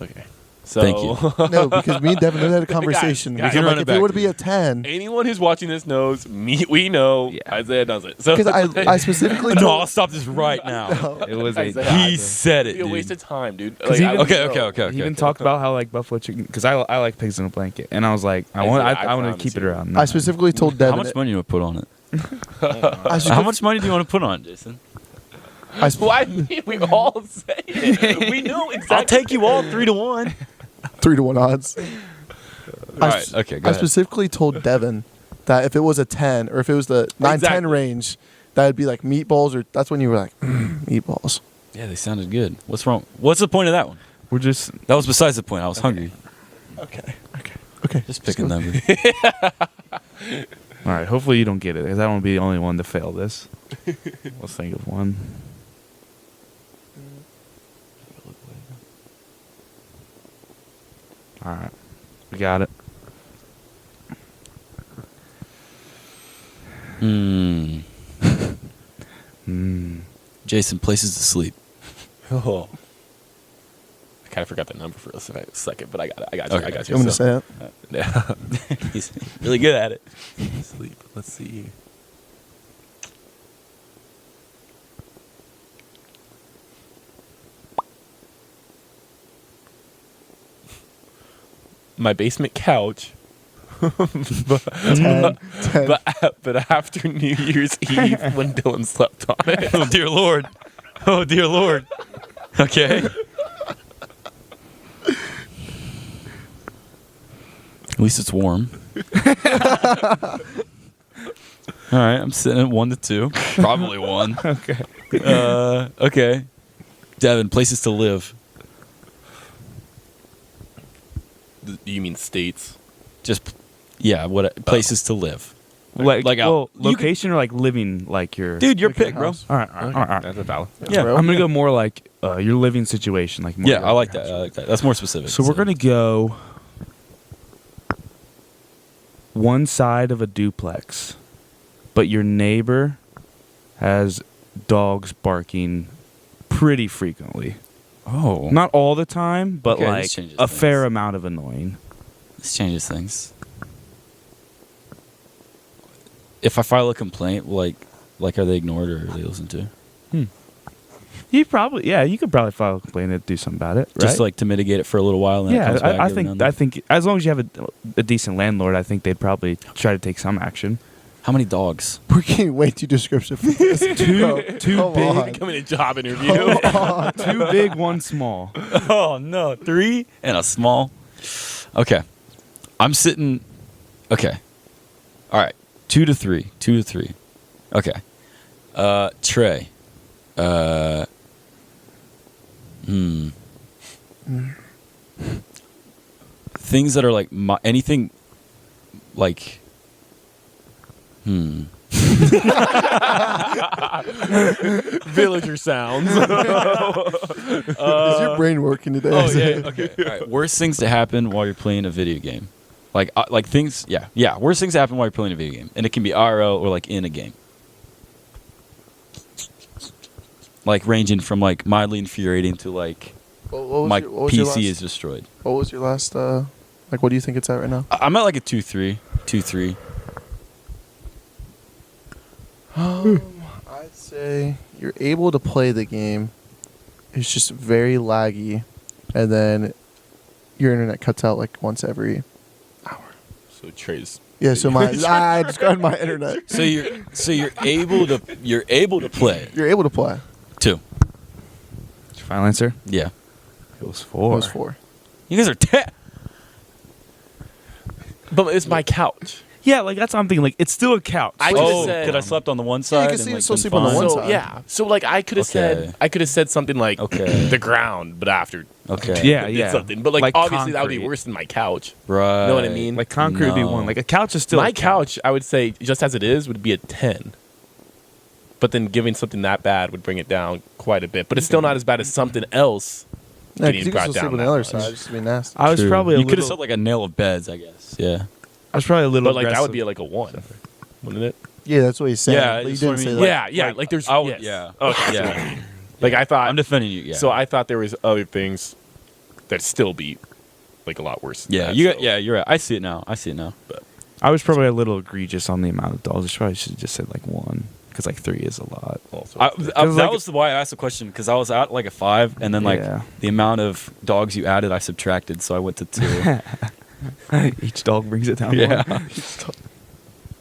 Okay. So Thank you. No, because me and Devin had a conversation. Guys, Because can I'm run like, it if it back would to be you. a 10, anyone who's watching this knows we know Yeah. Isaiah does it. So because I specifically No, told I'll stop this right now. It was a. Isaiah. He said it'd it, be a waste dude. of time, dude. Because even- Okay. He even talked about how like buffalo chicken, because I like pigs in a blanket, and I was like, I want to promise keep it you. around. I specifically told Devin. How much money do you want to put on it? I How specific- much money do you want to put on it, Jason? I sp- Why we all say it? We know exactly. I'll take you all 3-1. 3-1 odds. All I right. s- Okay. Go I ahead. specifically told Devin that if it was a 10 or if it was the 9-10 Exactly. range, that would be like meatballs, or that's when you were like, meatballs. Yeah, they sounded good. What's wrong? What's the point of that one? We're just. That was besides the point. I was hungry. Okay. Just pick a number. All right. Hopefully you don't get it, because I don't want to be the only one to fail this. Let's think of one. All right. We got it. Hmm. Mm. Jason, places to sleep. Oh. I kind of forgot the number for a second, but I got it. I got you. Okay. I got you. I'm going to say it. Yeah. He's really good at it. Sleep. Let's see. My basement couch. 10. But after New Year's Eve, when Dylan slept on it. Oh dear Lord. Oh dear Lord. Okay. At least it's warm. All right, I'm sitting at 1-2. Probably 1. Okay. Okay. Devin, places to live. You mean states? Just, yeah, what places to live. Like out. You location or like living like your. Dude, your Like your pick, bro. house. All right. All right. That's a valid. Yeah. Bro. I'm gonna go more like your living situation, like. More Yeah, your I like house. that. I like that. That's more specific. So we're gonna go one side of a duplex, but your neighbor has dogs barking pretty frequently. Oh. Not all the time, but Okay, this like changes a things. fair amount of annoying. This changes things. If I file a complaint, like are they ignored or are they listened to? You could probably file a complaint and do something about it, right? Just like to mitigate it for a little while. And then it yeah, comes back I every now and think then? as long as you have a decent landlord, I think they'd probably try to take some action. How many dogs? We're getting way too descriptive for this. Bro, come big. on. Come in a job interview. Two big, one small. Oh no, 3 and a small. Okay, I'm sitting. Okay, all right, 2 to 3, 2 to 3. Okay, Trey. Things that are like anything like, Villager sounds. Is your brain working today? oh yeah, okay. All right. Worst things to happen while you're playing a video game, like things. Yeah. Worst things to happen while you're playing a video game, and it can be IRL or like in a game. Like ranging from like mildly infuriating to like my PC is destroyed. What was your last? Like, what do you think it's at right now? I'm at like a 2-3, 2-3. I'd say you're able to play the game. It's just very laggy, and then your internet cuts out like once every hour. So Trey's. Yeah, so I just got my internet. So you're able to play. You're able to play. 2. Your final answer? Yeah. It was It 4. was 4. You guys are But it's my couch. Yeah, like that's what I'm thinking. Like it's still a couch. I could've Oh, said- could I slept on the one Yeah, side? you can and, see- like, still been sleep on the fine? one So side. yeah. So like I could have Okay. said something like Okay. the ground, but after Okay. Yeah, did yeah. something. But like obviously that would be concrete. worse than my couch. Right. You know what I mean? Like concrete would be No. 1. Like a couch is still My a couch, I would say, just as it is, would be a 10. But then giving something that bad would bring it down quite a bit. But it's still not as bad as something else Yeah, getting because you can brought still sleep down on the that other much. side. Just to be nasty. I was True. probably a You could have little. said like a nail of beds, I guess. Yeah. I was probably a little. But like that would aggressive. be like a 1, wouldn't it? Yeah, that's what he's saying. Yeah, But you that's didn't what I say mean. that. Yeah, like there's yes. Yeah. Okay. Yeah. Like I thought I'm defending you. Yeah. So I thought there was other things that still be like a lot worse. than yeah. that, You so- got. Yeah. You're right. I see it now. I was probably a little egregious on the amount of dogs. I probably should have just said like 1 because like 3 is a lot. Also, that like- was why I asked the question because I was at like a 5, and then like Yeah. the amount of dogs you added, I subtracted, so I went to 2. Each dog brings it down. Yeah. 1.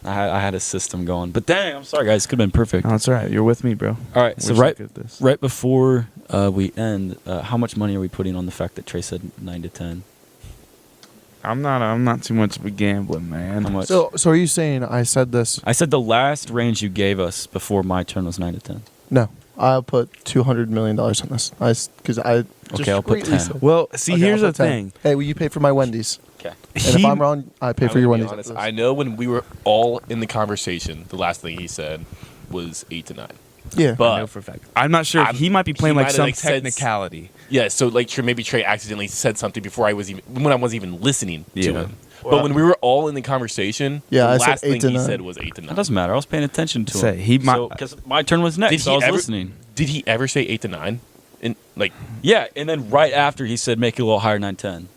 I had a system going, but dang, I'm sorry guys, could have been perfect. No, that's all right. You're with me, bro. All right, We're so so right good at this. right before we end, how much money are we putting on the fact that Trey said 9 to 10? I'm not too much of a gambling man. How much? So are you saying I said this? I said the last range you gave us before my turn was 9 to 10. No, I'll put $200 million on this. Because I just Okay, I'll put discreetly 10. said- Well, see, Okay, here's I'll the put 10. thing. Hey, will you pay for my Wendy's? Okay. And if I'm wrong, I pay for your Wendy's. Honest, I know when we were all in the conversation, the last thing he said was 8 to 9. Yeah. I know But for a fact. I'm not sure. I'm- He might be playing he like might have, some like, said technicality. yeah, so like maybe Trey accidentally said something before I was when I wasn't even listening to Yeah. him. But when we were all in the conversation, Yeah, the I said last 8 thing to he 9. said was 8 to 9. That doesn't matter. I was paying attention to Say, him. he might- Because my turn was next, Did so he I was ever- listening. Did he ever say 8 to 9? And like Yeah, and then right after he said make it a little higher, 9-10.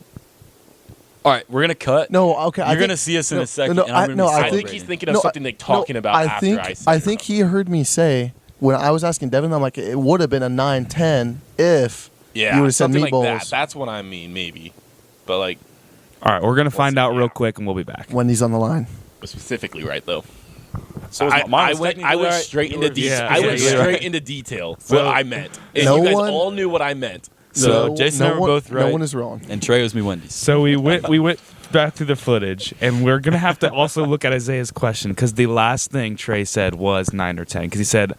All right, we're gonna cut. No, okay. You're gonna see us in a second. and I'm gonna be I think celebrating. he's thinking of something like talking about I after think, I said I it. think he heard me say when I was asking Devin, I'm like, it would have been a 9-10 if yeah, you would have said something like meatballs. that. That's what I mean, maybe. But like All right, we're gonna find out yeah. real quick, and we'll be back. Wendy's on the line. specifically right though. So I mine went technically right. straight into detail. Yeah, I went yeah, straight right. into detail. So- what I meant. And No you guys one- all knew what I meant. So Jason and I were both right. No one is wrong. And Trey owes me Wendy's. So we went back to the footage, and we're gonna have to also look at Isaiah's question because the last thing Trey said was 9 or 10 because he said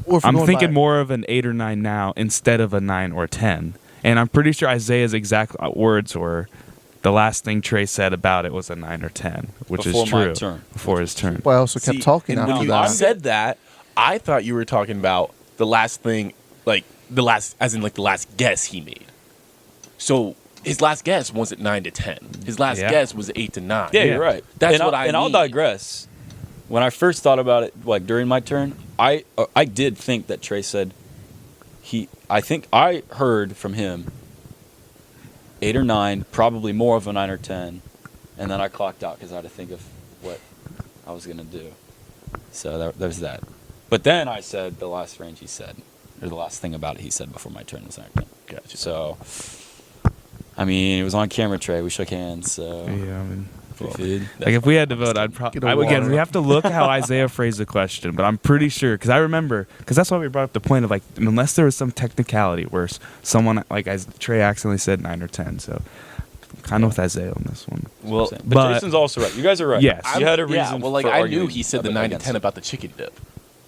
Or if we're I'm going thinking by- more of an 8 or 9 now instead of a 9 or 10, and I'm pretty sure Isaiah's exact words were the last thing Trey said about it was a 9 or 10, which Before is my true. turn. Before his turn. Well, I also kept See, talking and when after you that. said that, I thought you were talking about the last thing, like the last, as in like the last guess he made. So his last guess wasn't 9 to 10. His last Yeah. guess was 8 to 9. Yeah, you're right. That's and what I I and I'll mean. digress. When I first thought about it, like during my turn, I did think that Trey said I think I heard from him 8 or 9, probably more of a 9 or 10, and then I clocked out because I had to think of what I was gonna do. So there's that. But then I said the last range he said, or the last thing about it he said before my turn was 9 or 10. Gotcha. So, I mean, it was on camera, Trey. We shook hands. So, Yeah, I mean, food. like if we had to vote, I'd Get probably a again. water. We have to look how Isaiah phrased the question, but I'm pretty sure because I remember because that's why we brought up the point of like unless there was some technicality where someone like as Trey accidentally said 9 or 10, so kind of with Isaiah on this one. Well, But- but Jason's also right. You guys are right. Yes. You had a reason. Yeah, well, like for I arguing knew he said the ab- 9 to against 10 it. about the chicken dip.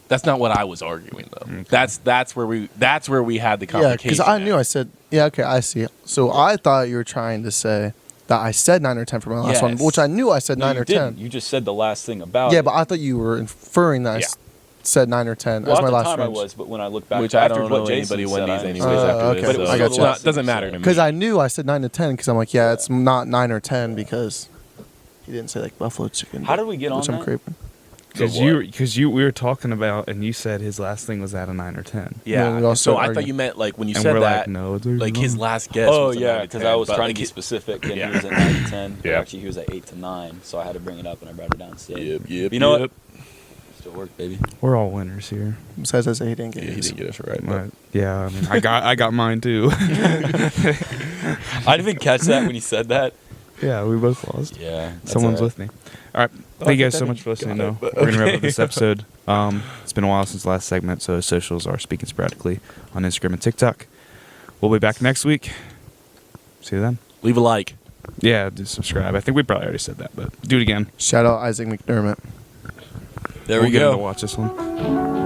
That's not what I was arguing though. Okay. That's where we had the Yeah, complication. because I knew I said, yeah, okay, I see. So I thought you were trying to say that I said 9 or 10 for my last one, Yes. which I knew I said No, 9 you or didn't. 10. You just said the last thing about Yeah, it. but I thought you were inferring that I said 9 or 10 well, as at my the last time range. I was, but when I look back Which I after don't what know Jason anybody said, Wendy's I anyways understand. after okay. this. But So I got it's you. not, doesn't matter to me. Because I knew I said 9 to 10 because I'm like, yeah, it's not 9 or 10 because he didn't say like buffalo chicken. How did we get on which I'm that? creeping. Because we were talking about, and you said his last thing was at a 9 or 10. Yeah. No, we all so started I thought arguing. you meant like when you And said we're that, like, no, it's like his last guess. Oh was a yeah, 9 to because 10, I was but, trying like, to be specific, and Yeah. he was at 9 to 10. But Yeah. actually, he was at 8 to 9, so I had to bring it up, and I brought it down instead. Yep. You know what? Still worked, baby. We're all winners here. Besides, I said he didn't get Yeah, he his. didn't get us right. But, yeah, I mean, I got mine too. I didn't even catch that when you said that. Yeah, we both lost. Yeah, that's Someone's all with me. All right. Thank you guys so much for listening, though. We're going to wrap up this episode. It's been a while since the last segment, so socials are Speaking Sporadically on Instagram and TikTok. We'll be back next week. See you then. Leave a like. Yeah, do subscribe. I think we probably already said that, but do it again. Shout out Isaac McDermott. There we'll we get him go. to watch this one.